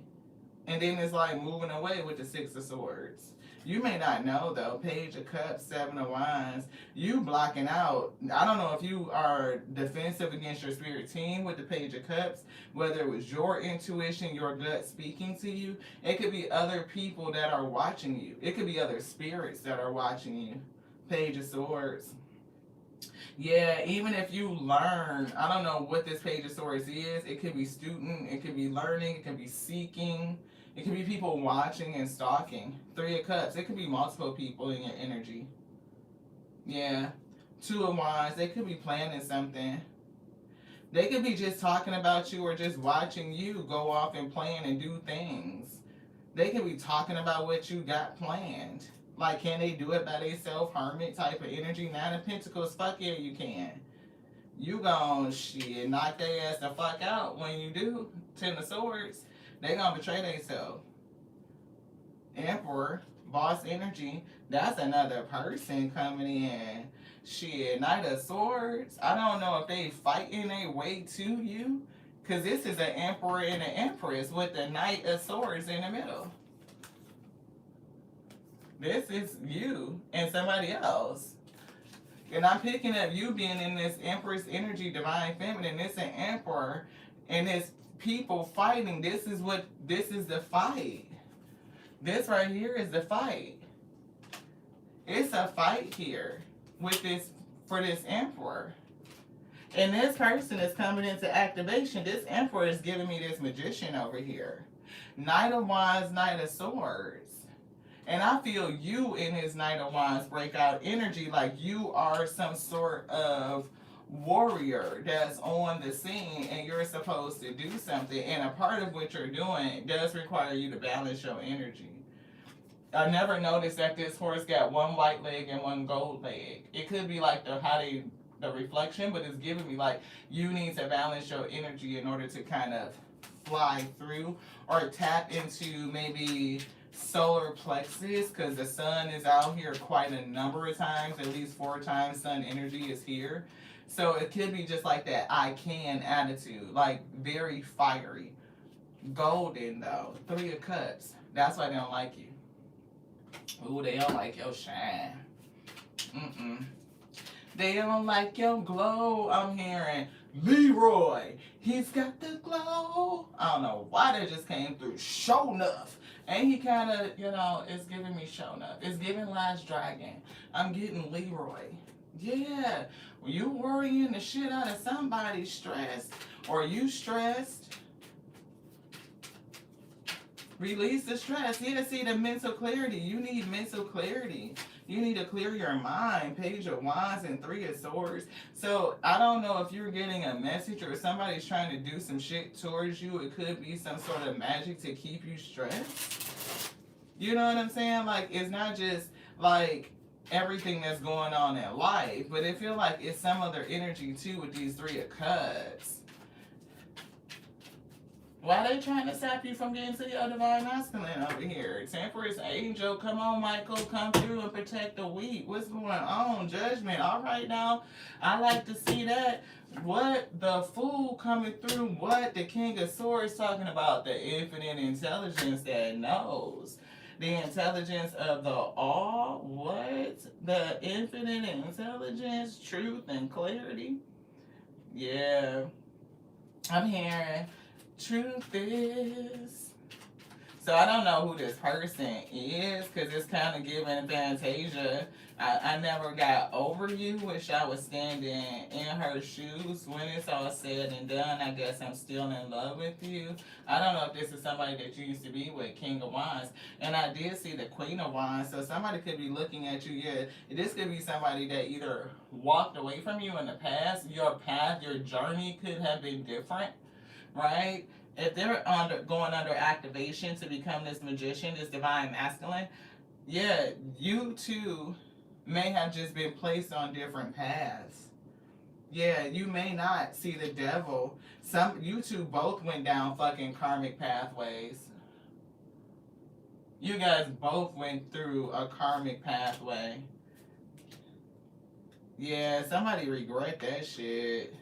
And then it's like moving away with the 6 of Swords. You may not know though, Page of Cups, 7 of Wands, you blocking out. I don't know if you are defensive against your spirit team with the Page of Cups, whether it was your intuition, your gut speaking to you. It could be other people that are watching you. It could be other spirits that are watching you. Page of Swords. Yeah, even if you learn, I don't know what this Page of Swords is. It could be student, it could be learning, it could be seeking. It could be people watching and stalking. 3 of Cups. It could be multiple people in your energy. Yeah. 2 of Wands. They could be planning something. They could be just talking about you or just watching you go off and plan and do things. They could be talking about what you got planned. Like, can they do it by themselves? Hermit type of energy. 9 of Pentacles. Fuck yeah, you can. You gon' shit, knock their ass the fuck out when you do. 10 of Swords. They gonna betray themselves. Emperor, boss energy. That's another person coming in. Shit, Knight of Swords. I don't know if they fighting their way to you. Because this is an Emperor and an Empress with the Knight of Swords in the middle. This is you and somebody else. And I'm picking up you being in this Empress energy, divine feminine. It's an Emperor and it's people fighting. This is the fight. This right here is the fight. It's a fight here with this, for this Emperor. And this person is coming into activation. This Emperor is giving me this Magician over here. Knight of Wands, Knight of Swords. And I feel you in his Knight of Wands breakout energy like you are some sort of warrior that's on the scene and you're supposed to do something, and a part of what you're doing does require you to balance your energy. I never noticed that this horse got one white leg and one gold leg. It could be like the reflection, but it's giving me like you need to balance your energy in order to kind of fly through or tap into maybe solar plexus, because the sun is out here quite a number of times, at least 4 times sun energy is here. So it could be just like that I can attitude, like very fiery. Golden though, 3 of Cups. That's why they don't like you. Ooh, they don't like your shine. Mm-mm. They don't like your glow. I'm hearing Leroy. He's got the glow. I don't know why that just came through. Show enough. And he kind of, it's giving me show enough. It's giving Last Dragon. I'm getting Leroy. Yeah. When you worrying the shit out of somebody's stressed, or you stressed, release the stress. Yeah, see the mental clarity. You need mental clarity. You need to clear your mind. Page of Wands and Three of Swords. So I don't know if you're getting a message or somebody's trying to do some shit towards you. It could be some sort of magic to keep you stressed. You know what I'm saying? Like, it's not just like everything that's going on in life, but it feels like it's some other energy too with these Three of Cups. Why they trying to stop you from getting to your divine masculine over here? Temperance angel, come on, Michael, come through and protect the weak. What's going on? Judgment. All right, now, I like to see that. What the Fool coming through? What the King of Swords talking about? The infinite intelligence that knows. The intelligence of the all. What? The infinite intelligence, truth, and clarity. Yeah, I'm hearing. Truth is. So I don't know who this person is because it's kind of giving Fantasia. I never got over you. Wish I was standing in her shoes. When it's all said and done, I guess I'm still in love with you. I don't know if this is somebody that you used to be with, King of Wands. And I did see the Queen of Wands. So somebody could be looking at you. Yeah, this could be somebody that either walked away from you in the past. Your path, your journey could have been different, right? If they're going under activation to become this magician, this divine masculine, yeah, you two may have just been placed on different paths. Yeah, you may not see the devil. You two both went down fucking karmic pathways. You guys both went through a karmic pathway. Yeah, somebody regret that shit.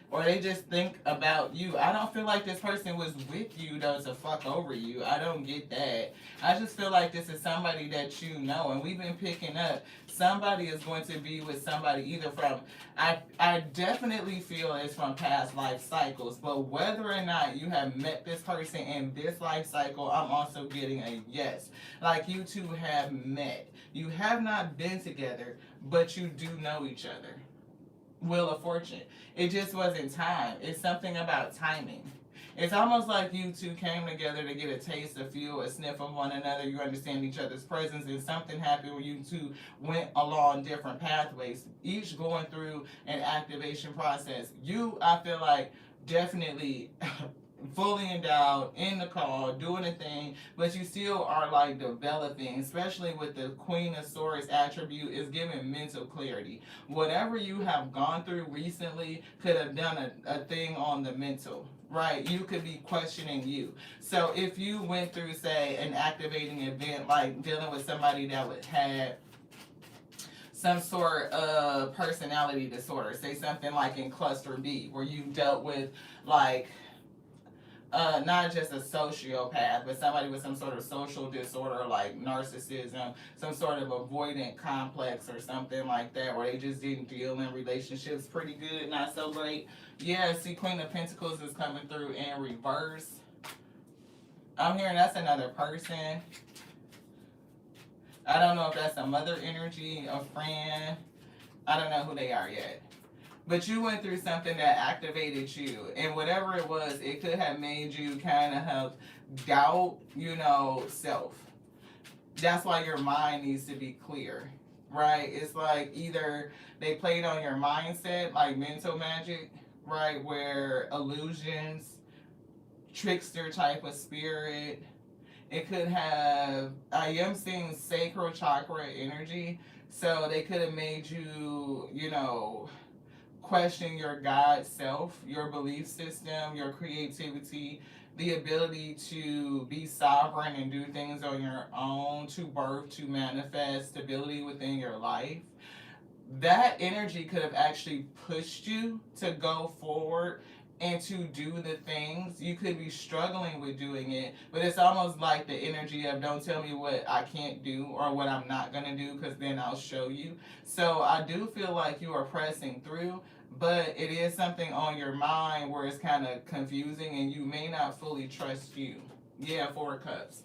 Or they just think about you. I don't feel like this person was with you though to fuck over you. I don't get that. I just feel like this is somebody that you know, and we've been picking up. Somebody is going to be with somebody either from. I definitely feel it's from past life cycles, but whether or not you have met this person in this life cycle, I'm also getting a yes. Like you two have met. You have not been together, but you do know each other. Wheel of Fortune. It just wasn't time. It's something about timing. It's almost like you two came together to get a taste, a feel, a sniff of one another. You understand each other's presence, and something happened where you two went along different pathways, each going through an activation process. You, I feel like, definitely fully endowed in the call, doing a thing, but you still are like developing, especially with the Queen of Swords attribute, is giving mental clarity. Whatever you have gone through recently could have done a thing on the mental. Right, you could be questioning you. So if you went through, say, an activating event like dealing with somebody that would have some sort of personality disorder, say something like in cluster B, where you dealt with like not just a sociopath, but somebody with some sort of social disorder like narcissism, some sort of avoidant complex or something like that, where they just didn't deal in relationships pretty good, not so great. Yeah, see, Queen of Pentacles is coming through in reverse. I'm hearing that's another person. I don't know if that's a mother energy, a friend. I don't know who they are yet. But you went through something that activated you. And whatever it was, it could have made you kind of have doubt, self. That's why your mind needs to be clear, right? It's like either they played on your mindset, like mental magic, right? Where illusions, trickster type of spirit. It could have, I am seeing sacral chakra energy. So they could have made you, question your God self, your belief system, your creativity, the ability to be sovereign and do things on your own, to birth, to manifest stability within your life. That energy could have actually pushed you to go forward and to do the things. You could be struggling with doing it, but it's almost like the energy of don't tell me what I can't do or what I'm not going to do, because then I'll show you. So I do feel like you are pressing through, but it is something on your mind where it's kind of confusing and you may not fully trust you. Yeah, 4 of Cups.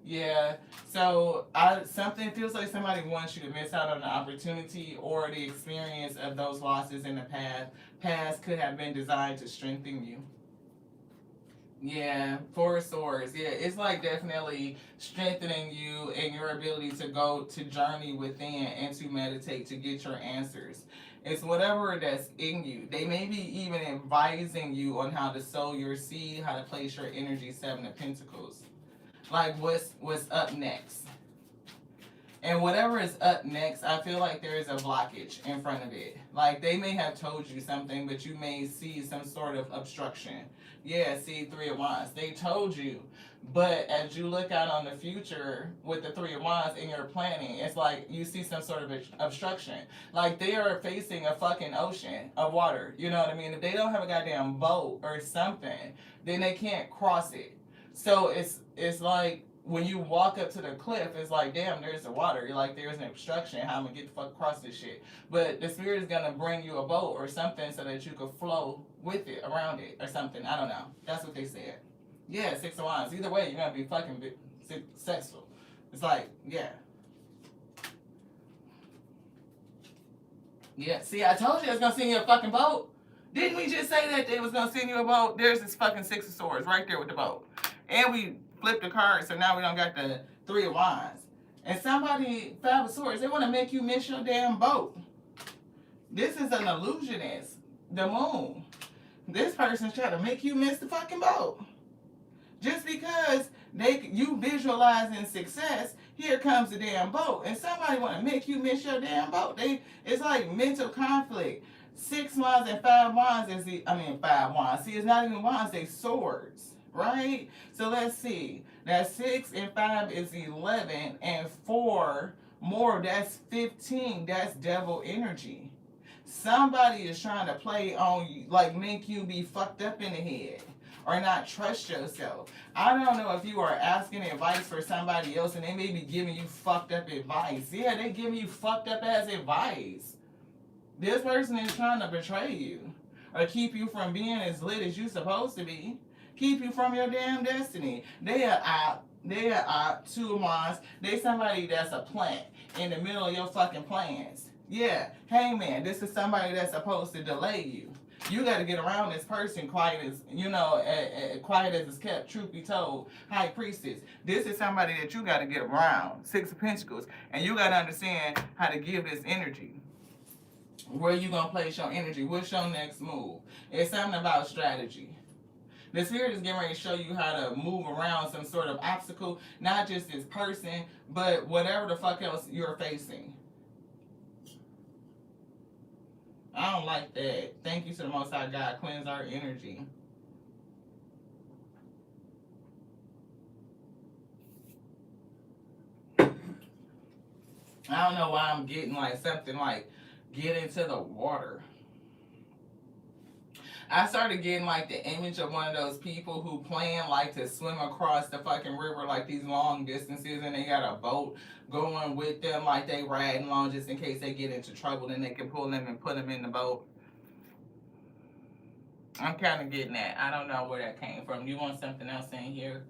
Yeah. So something feels like somebody wants you to miss out on the opportunity or the experience of those losses in the past could have been designed to strengthen you. Yeah, 4 of Swords. Yeah, it's like definitely strengthening you and your ability to go to journey within and to meditate to get your answers. It's whatever that's in you. They may be even advising you on how to sow your seed, how to place your energy. 7 of Pentacles. Like what's up next. And whatever is up next, I feel like there is a blockage in front of it. Like they may have told you something, but you may see some sort of obstruction. Yeah, see, 3 of Wands. They told you. But as you look out on the future with the 3 of Wands in your planning, it's like you see some sort of obstruction. Like they are facing a fucking ocean of water. You know what I mean? If they don't have a goddamn boat or something, then they can't cross it. So it's like when you walk up to the cliff, it's like, damn, there's the water. You're like, there's an obstruction. How am I gonna get the fuck across this shit? But the spirit is gonna bring you a boat or something so that you could flow with it, around it, or something. I don't know. That's what they said. Yeah, 6 of Wands. Either way, you're gonna be fucking successful. It's like, yeah. Yeah, see, I told you I was gonna send you a fucking boat. Didn't we just say that they was gonna send you a boat? There's this fucking 6 of Swords right there with the boat. And we flipped the card, so now we don't got the 3 of Wands. And somebody, 5 of Swords, they want to make you miss your damn boat. This is an illusionist. The moon. This person's trying to make you miss the fucking boat. Just because you visualizing success, here comes the damn boat. And somebody want to make you miss your damn boat. It's like mental conflict. 6 Wands and 5 Wands is 5 Wands. See, it's not even Wands, they swords. Right? So let's see. That 6 and 5 is 11, and 4 more, that's 15. That's devil energy. Somebody is trying to play on you, like make you be fucked up in the head or not trust yourself. I don't know if you are asking advice for somebody else and they may be giving you fucked up advice. Yeah, they giving you fucked up ass advice. This person is trying to betray you or keep you from being as lit as you supposed to be. Keep you from your damn destiny. They are out. 2 of Wands. They somebody that's a plant in the middle of your fucking plans. Yeah, Hangman. This is somebody that's supposed to delay you. You got to get around this person quiet as, quiet as it's kept, truth be told. High Priestess. This is somebody that you got to get around. 6 of Pentacles. And you got to understand how to give this energy. Where you going to place your energy? What's your next move? It's something about strategy. The spirit is getting ready to show you how to move around some sort of obstacle, not just this person, but whatever the fuck else you're facing. I don't like that. Thank you to the Most High God. Cleanse our energy. I don't know why I'm getting like something like get into the water. I started getting like the image of one of those people who plan like to swim across the fucking river like these long distances, and they got a boat going with them like they riding along just in case they get into trouble, then they can pull them and put them in the boat. I'm kind of getting that. I don't know where that came from. You want something else in here?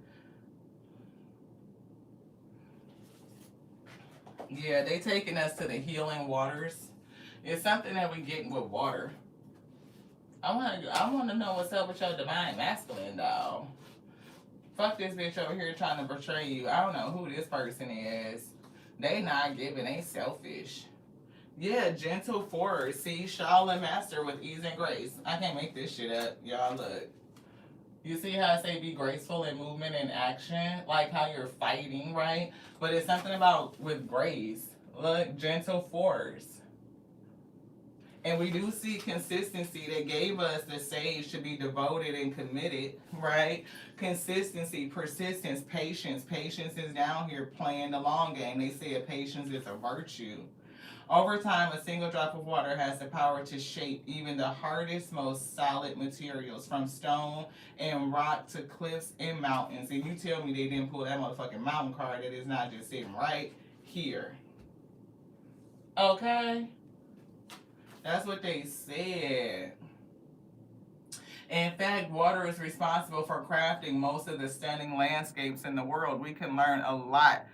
Yeah, they taking us to the healing waters. It's something that we getting with water. I want to know what's up with your divine masculine, though. Fuck this bitch over here trying to betray you. I don't know who this person is. They not giving. They selfish. Yeah, gentle forward. See, Shaolin Master with ease and grace. I can't make this shit up. Y'all look. You see how I say be graceful in movement and action? Like how you're fighting, right? But it's something about with grace. Look, gentle force. And we do see consistency. They gave us the sage to be devoted and committed, right? Consistency, persistence, patience. Patience is down here playing the long game. They say patience is a virtue. Over time, a single drop of water has the power to shape even the hardest, most solid materials, from stone and rock to cliffs and mountains. And you tell me they didn't pull that motherfucking mountain card that is not just sitting right here. Okay? That's what they said. In fact, water is responsible for crafting most of the stunning landscapes in the world. We can learn a lot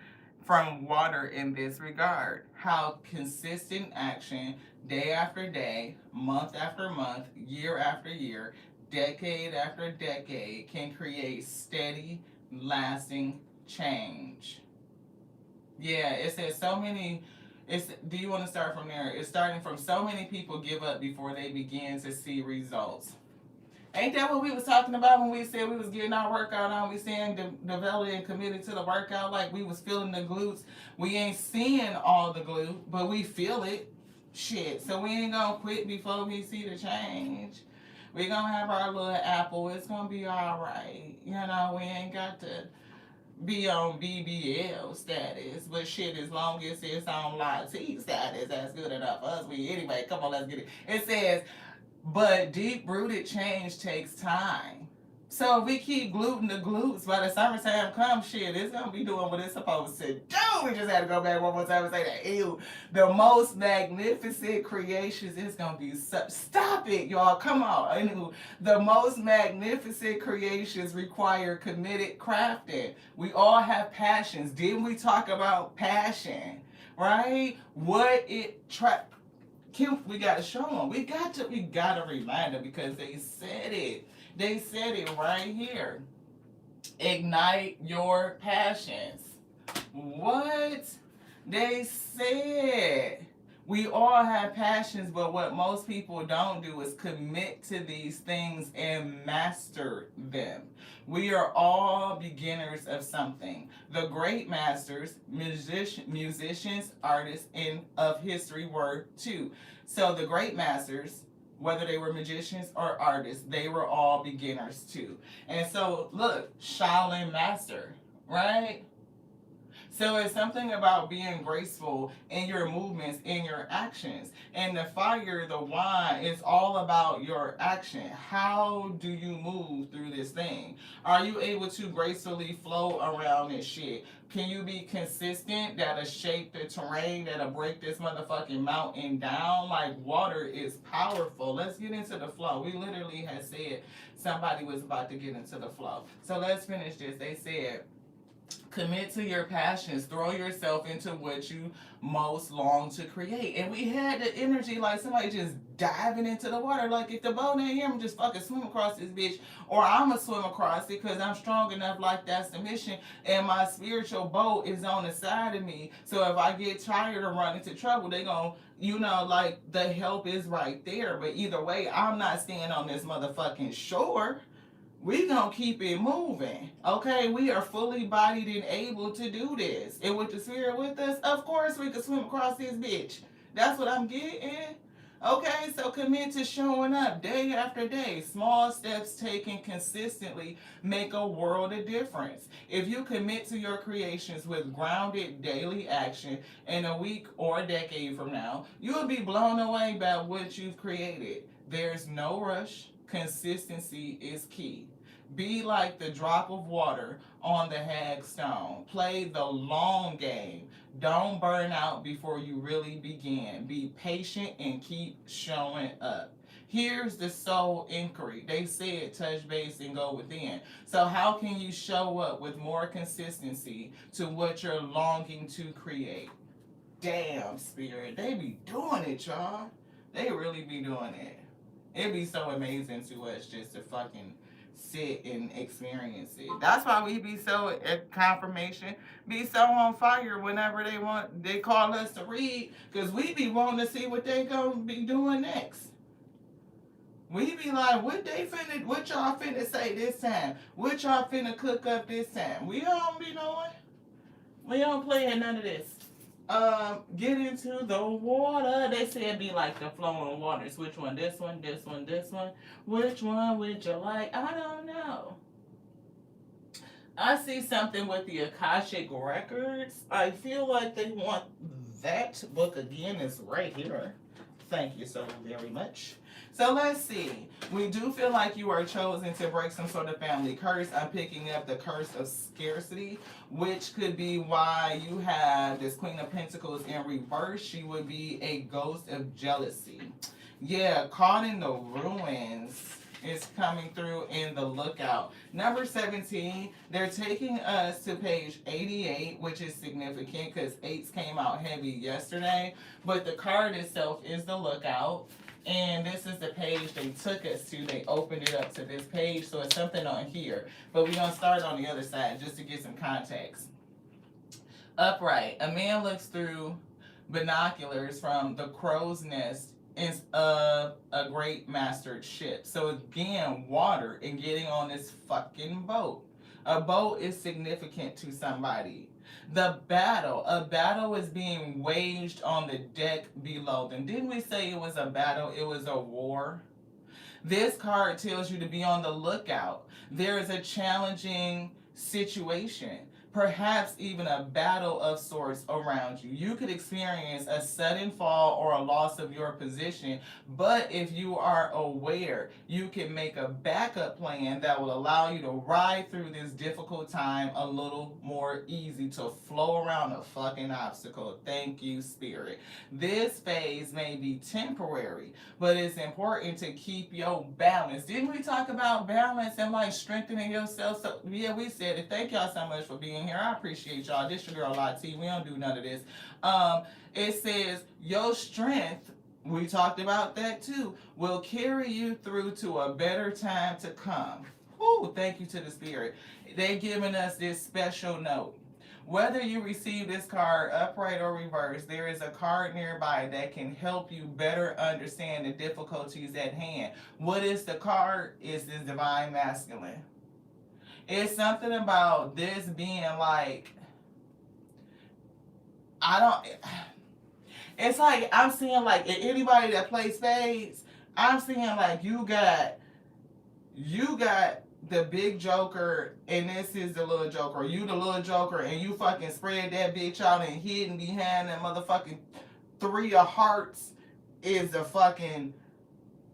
from water in this regard. How consistent action, day after day, month after month, year after year, decade after decade, can create steady, lasting change. Yeah, it says so many. Do you want to start from there? It's starting from so many people give up before they begin to see results. Ain't that what we was talking about when we said we was getting our workout on? We saying developed and committed to the workout, like we was feeling the glutes. We ain't seeing all the glute, but we feel it. Shit. So we ain't gonna quit before we see the change. We gonna have our little apple. It's gonna be all right. You know, we ain't got to be on BBL status, but shit, as long as it's on Latte status, that's good enough for us. Anyway, come on, let's get it. It says, but deep rooted change takes time. So if we keep gluting the glutes, by the summertime comes, shit, it's gonna be doing what it's supposed to do. We just had to go back one more time and say that. Ew, the most magnificent creations is gonna be stop it, y'all. Come on. Anywho, the most magnificent creations require committed crafting. We all have passions. Didn't we talk about passion? Right? What it we gotta show them. We gotta remind them because they said it. They said it right here. Ignite your passions. What? They said. We all have passions, but what most people don't do is commit to these things and master them. We are all beginners of something. The great masters, musicians, artists of history were too. So the great masters, whether they were magicians or artists, they were all beginners too. And so look, Shaolin master, right? So it's something about being graceful in your movements, in your actions. And the fire, the wine, is all about your action. How do you move through this thing? Are you able to gracefully flow around this shit? Can you be consistent that'll shape the terrain, that'll break this motherfucking mountain down? Like, water is powerful. Let's get into the flow. We literally had said somebody was about to get into the flow. So let's finish this. They said, commit to your passions. Throw yourself into what you most long to create. And we had the energy like somebody just diving into the water. Like, if the boat ain't here, I'm just fucking swim across this bitch. Or I'm going to swim across it because I'm strong enough, like that's the mission. And my spiritual boat is on the side of me. So if I get tired or run into trouble, they going to, like, the help is right there. But either way, I'm not staying on this motherfucking shore. We gonna keep it moving, okay? We are fully bodied and able to do this. And with the spirit with us, of course we can swim across this bitch. That's what I'm getting. Okay, so commit to showing up day after day. Small steps taken consistently make a world of difference. If you commit to your creations with grounded daily action, in a week or a decade from now, you'll be blown away by what you've created. There's no rush. Consistency is key. Be like the drop of water on the hagstone. Play the long game. Don't burn out before you really begin. Be patient and keep showing up. Here's the soul inquiry. They said touch base and go within. So how can you show up with more consistency to what you're longing to create? Damn, spirit. They be doing it, y'all. They really be doing it. It'd be so amazing to us just to fucking sit and experience it. That's why we be so at confirmation, be so on fire whenever they call us to read, because we be wanting to see what they gonna be doing next. We be like, what y'all finna say this time? What y'all finna cook up this time? We don't be knowing. We don't play in none of this. Get into the water. They said be like the flowing waters. Which one? This one, this one, this one. Which one would you like? I don't know. I see something with the Akashic Records. I feel like they want that book again is right here. Thank you so very much. So let's see. We do feel like you are chosen to break some sort of family curse. I'm picking up the curse of scarcity, which could be why you have this Queen of Pentacles in reverse. She would be a ghost of jealousy. Yeah, caught in the ruins is coming through in the lookout. Number 17, they're taking us to page 88, which is significant because 8s came out heavy yesterday. But the card itself is the lookout. And this is the page they took us to. They opened it up to this page, so it's something on here. But we're going to start on the other side just to get some context. Upright. A man looks through binoculars from the crow's nest is a great mastered ship. So again, water and getting on this fucking boat. A boat is significant to somebody. The battle. A battle is being waged on the deck below them. Didn't we say it was a battle? It was a war. This card tells you to be on the lookout. There is a challenging situation. Perhaps even a battle of sorts around you. You could experience a sudden fall or a loss of your position, but if you are aware, you can make a backup plan that will allow you to ride through this difficult time a little more easy, to flow around a fucking obstacle. Thank you, Spirit. This phase may be temporary, but it's important to keep your balance. Didn't we talk about balance and like strengthening yourself? So yeah, we said it. Thank y'all so much for being here. I appreciate y'all. This your girl Lot T. We don't do none of this. It says your strength, we talked about that too, will carry you through to a better time to come. Woo, thank you to the Spirit. They're giving us this special note. Whether you receive this card upright or reverse, there is a card nearby that can help you better understand the difficulties at hand. What is the card? Is this Divine Masculine. It's something about this being like, it's like, I'm seeing like, anybody that plays spades, I'm seeing like you got the big joker and this is the little joker. You the little joker and you fucking spread that bitch out and hidden behind that motherfucking 3 of hearts is the fucking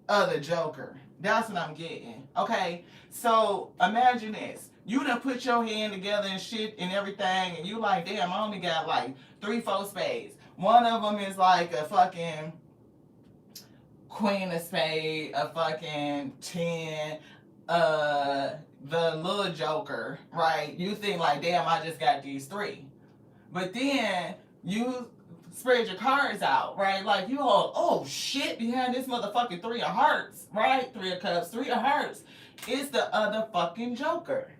other joker. That's what I'm getting. Okay? So imagine this. You done put your hand together and shit and everything and you like, damn, I only got like 3, 4 spades. One of them is like a fucking Queen of Spades, a fucking 10, the little joker, right? You think like, damn, I just got these 3. But then you spread your cards out, right? Like you hold, oh shit, behind this motherfucking 3 of hearts, right? 3 of cups, 3 of hearts. It's the other fucking joker.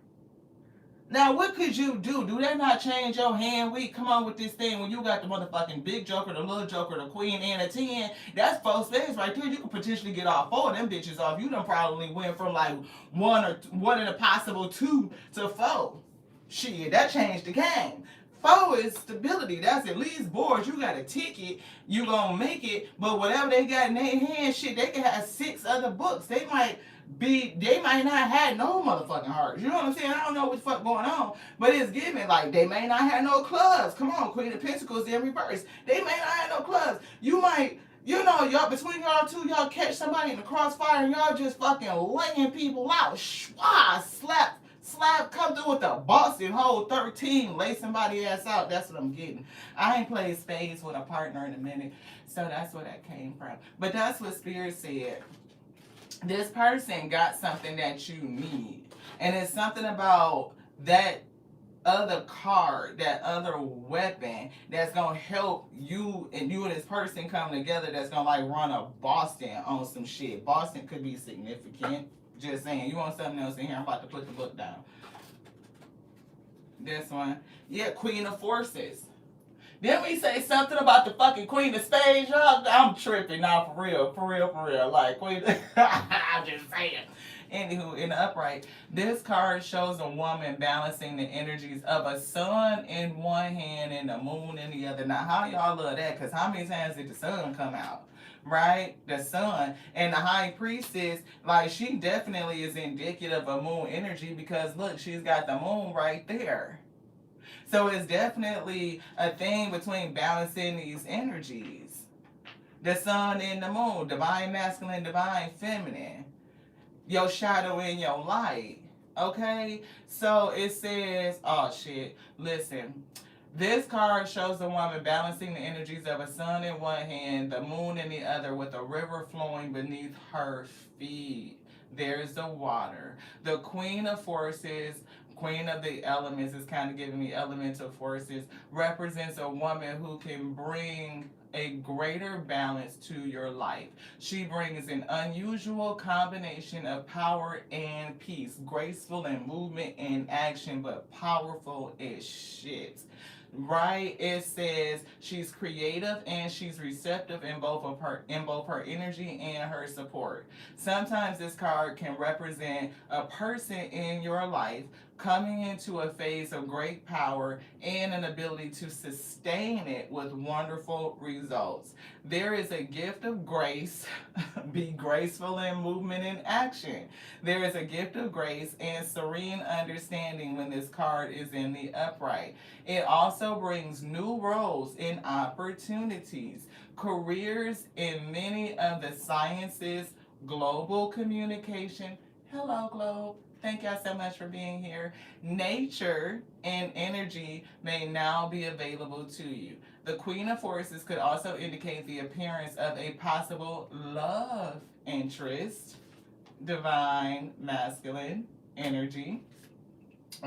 Now, what could you do? Do that not change your hand week? Come on with this thing when you got the motherfucking big joker, the little joker, the queen, and a 10. That's 4 spades right there. You could potentially get all 4 of them bitches off. You done probably went from like 1 and a possible 2 to 4. Shit, that changed the game. 4 is stability. That's at least boards. You got a ticket. You gonna make it. But whatever they got in their hand, shit, they can have 6 other books. They might not have no motherfucking hearts. You know what I'm saying? I don't know what the fuck going on. But it's giving like they may not have no clubs. Come on, Queen of Pentacles in reverse. They may not have no clubs. You might, you know, y'all between y'all two, y'all catch somebody in the crossfire and y'all just fucking laying people out. Schwa, slap, come through with the Boston hole 13, lay somebody ass out. That's what I'm getting. I ain't played spades with a partner in a minute, so that's where that came from. But that's what Spirit said. This person got something that you need. And it's something about that other card, that other weapon that's going to help you and this person come together that's going to like run a Boston on some shit. Boston could be significant. Just saying. You want something else in here? I'm about to put the book down. This one. Yeah, Queen of Forces. Didn't we say something about the fucking Queen of Spades, y'all? I'm tripping now, for real. Like, Queen, I'm just saying. Anywho, in the upright, this card shows a woman balancing the energies of a sun in one hand and the moon in the other. Now, how y'all love that? Because how many times did the sun come out? Right? The sun. And the high priestess, like, she definitely is indicative of moon energy because, look, she's got the moon right there. So it's definitely a thing between balancing these energies. The sun and the moon, divine masculine, divine feminine, your shadow and your light. Okay? So it says, oh shit, listen. This card shows the woman balancing the energies of a sun in one hand, the moon in the other, with a river flowing beneath her feet. There's the water. The queen of forces, queen of the elements, is kind of giving me elemental forces, represents a woman who can bring a greater balance to your life. She brings an unusual combination of power and peace, graceful in movement and action, but powerful as shit. Right? It says she's creative and she's receptive in both her energy and her support. Sometimes this card can represent a person in your life coming into a phase of great power and an ability to sustain it with wonderful results. There is a gift of grace. Be graceful in movement and action. There is a gift of grace and serene understanding when this card is in the upright. It also brings new roles and opportunities, careers in many of the sciences, global communication. Hello, Globe. Thank y'all so much for being here. Nature and energy may now be available to you. The Queen of Forces could also indicate the appearance of a possible love interest, divine masculine energy,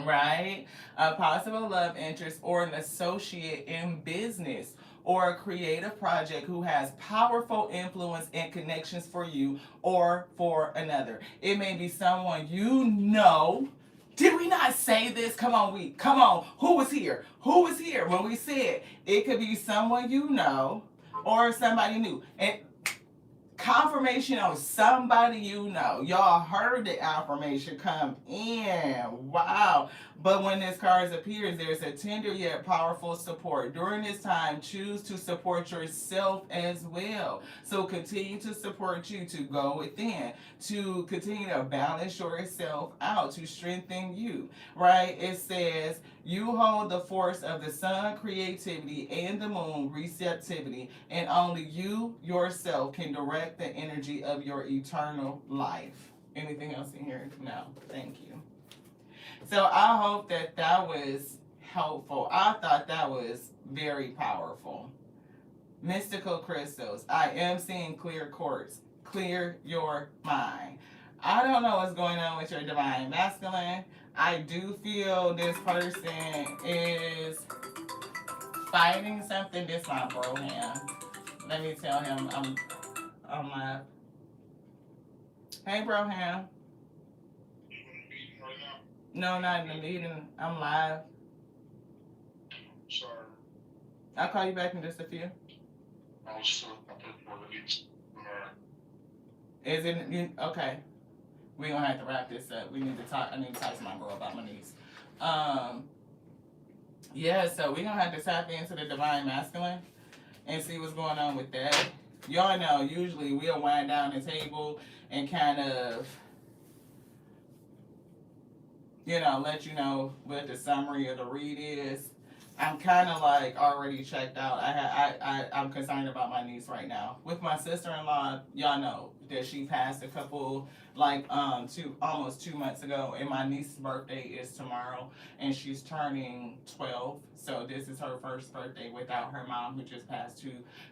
right? A possible love interest or an associate in business or a creative project who has powerful influence and connections for you or for another. It may be someone you know. Did we not say this? Come on. Who was here? Who was here when we said it could be someone you know or somebody new? And confirmation on somebody you know. Y'all heard the affirmation come in. Wow. But when this card appears, there's a tender yet powerful support. During this time, choose to support yourself as well. So continue to support you, to go within, to continue to balance yourself out, to strengthen you, right? It says, you hold the force of the sun, creativity, and the moon, receptivity, and only you yourself can direct the energy of your eternal life. Anything else in here? No. Thank you. So I hope that that was helpful. I thought that was very powerful. Mystical crystals. I am seeing clear quartz. Clear your mind. I don't know what's going on with your divine masculine. I do feel this person is fighting something. This my bro hand. Let me tell him I'm live. Hey bro hand. No, not in the meeting. I'm live. Sorry. I'll call you back in just a few. I was still up for the meeting. Is it okay? We're gonna have to wrap this up. We need to talk. I need to talk to my girl about my niece. Yeah, so we're gonna have to tap into the divine masculine and see what's going on with that. Y'all know usually we'll wind down the table and kind of, let you know what the summary of the read is. I'm kind of like already checked out. I'm concerned about my niece right now. With my sister-in-law, y'all know that she passed a couple, almost 2 months ago, and my niece's birthday is tomorrow, and she's turning 12. So this is her first birthday without her mom, who just passed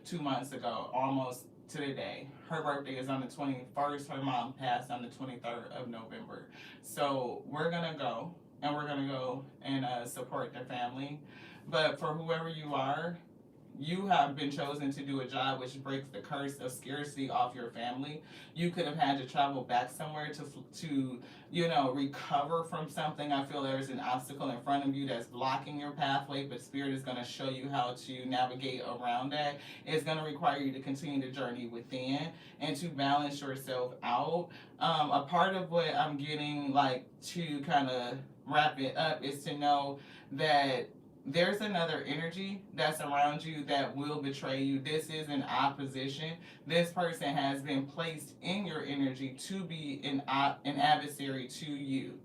two months ago, almost to the day. Her birthday is on the 21st. Her mom passed on the 23rd of November. So we're gonna go, and we're gonna go and support the family. But for whoever you are, you have been chosen to do a job which breaks the curse of scarcity off your family. You could have had to travel back somewhere to recover from something. I feel there's an obstacle in front of you that's blocking your pathway, but Spirit is going to show you how to navigate around that. It's going to require you to continue to journey within and to balance yourself out. A part of what I'm getting, to kind of wrap it up, is to know that there's another energy that's around you that will betray you. This is an opposition. This person has been placed in your energy to be an adversary to you.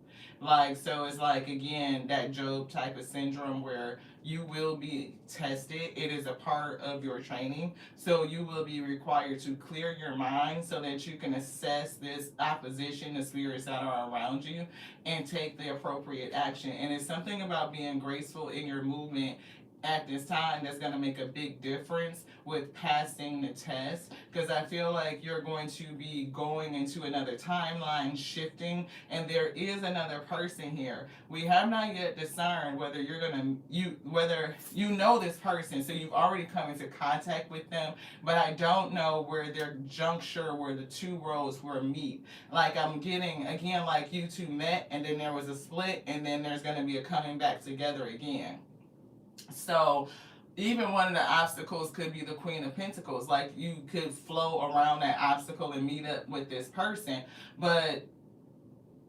Like, so it's like, again, that Job type of syndrome where you will be tested. It is a part of your training. So you will be required to clear your mind so that you can assess this opposition, the spirits that are around you, and take the appropriate action. And it's something about being graceful in your movement at this time that's going to make a big difference with passing the test, because I feel like you're going to be going into another timeline shifting, and there is another person here. We have not yet discerned whether you're going to whether you know this person, so you've already come into contact with them, but I don't know where their juncture, where the two roads will meet. Like, I'm getting, again, like you two met and then there was a split, and then there's going to be a coming back together again. So even one of the obstacles could be the Queen of Pentacles. Like, you could flow around that obstacle and meet up with this person, but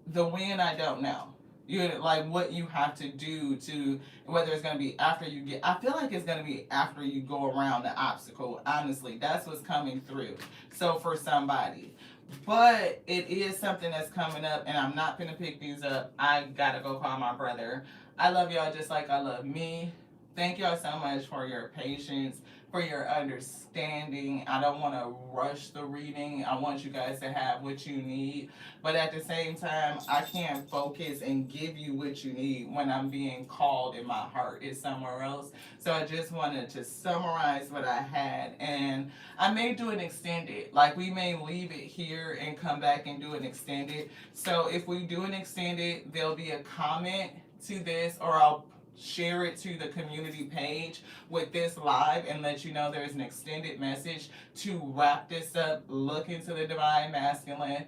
the when, I don't know. You, like, what you have to do to, whether it's going to be after you get, I feel like it's going to be after you go around the obstacle. Honestly, that's what's coming through. So for somebody, but it is something that's coming up, and I'm not going to pick these up. I got to go call my brother. I love y'all just like I love me. Thank y'all so much for your patience, for your understanding. I don't want to rush the reading. I want you guys to have what you need. But at the same time, I can't focus and give you what you need when I'm being called and my heart is somewhere else. So I just wanted to summarize what I had. And I may do an extended. Like, we may leave it here and come back and do an extended. So if we do an extended, there'll be a comment to this, or I'll share it to the community page with this live and let you know there's an extended message to wrap this up. Look into the Divine Masculine.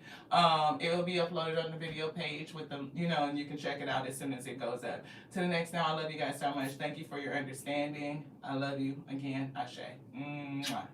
It will be uploaded on the video page with the, and you can check it out as soon as it goes up. To the next now, I love you guys so much. Thank you for your understanding. I love you again. Ashe. Mwah.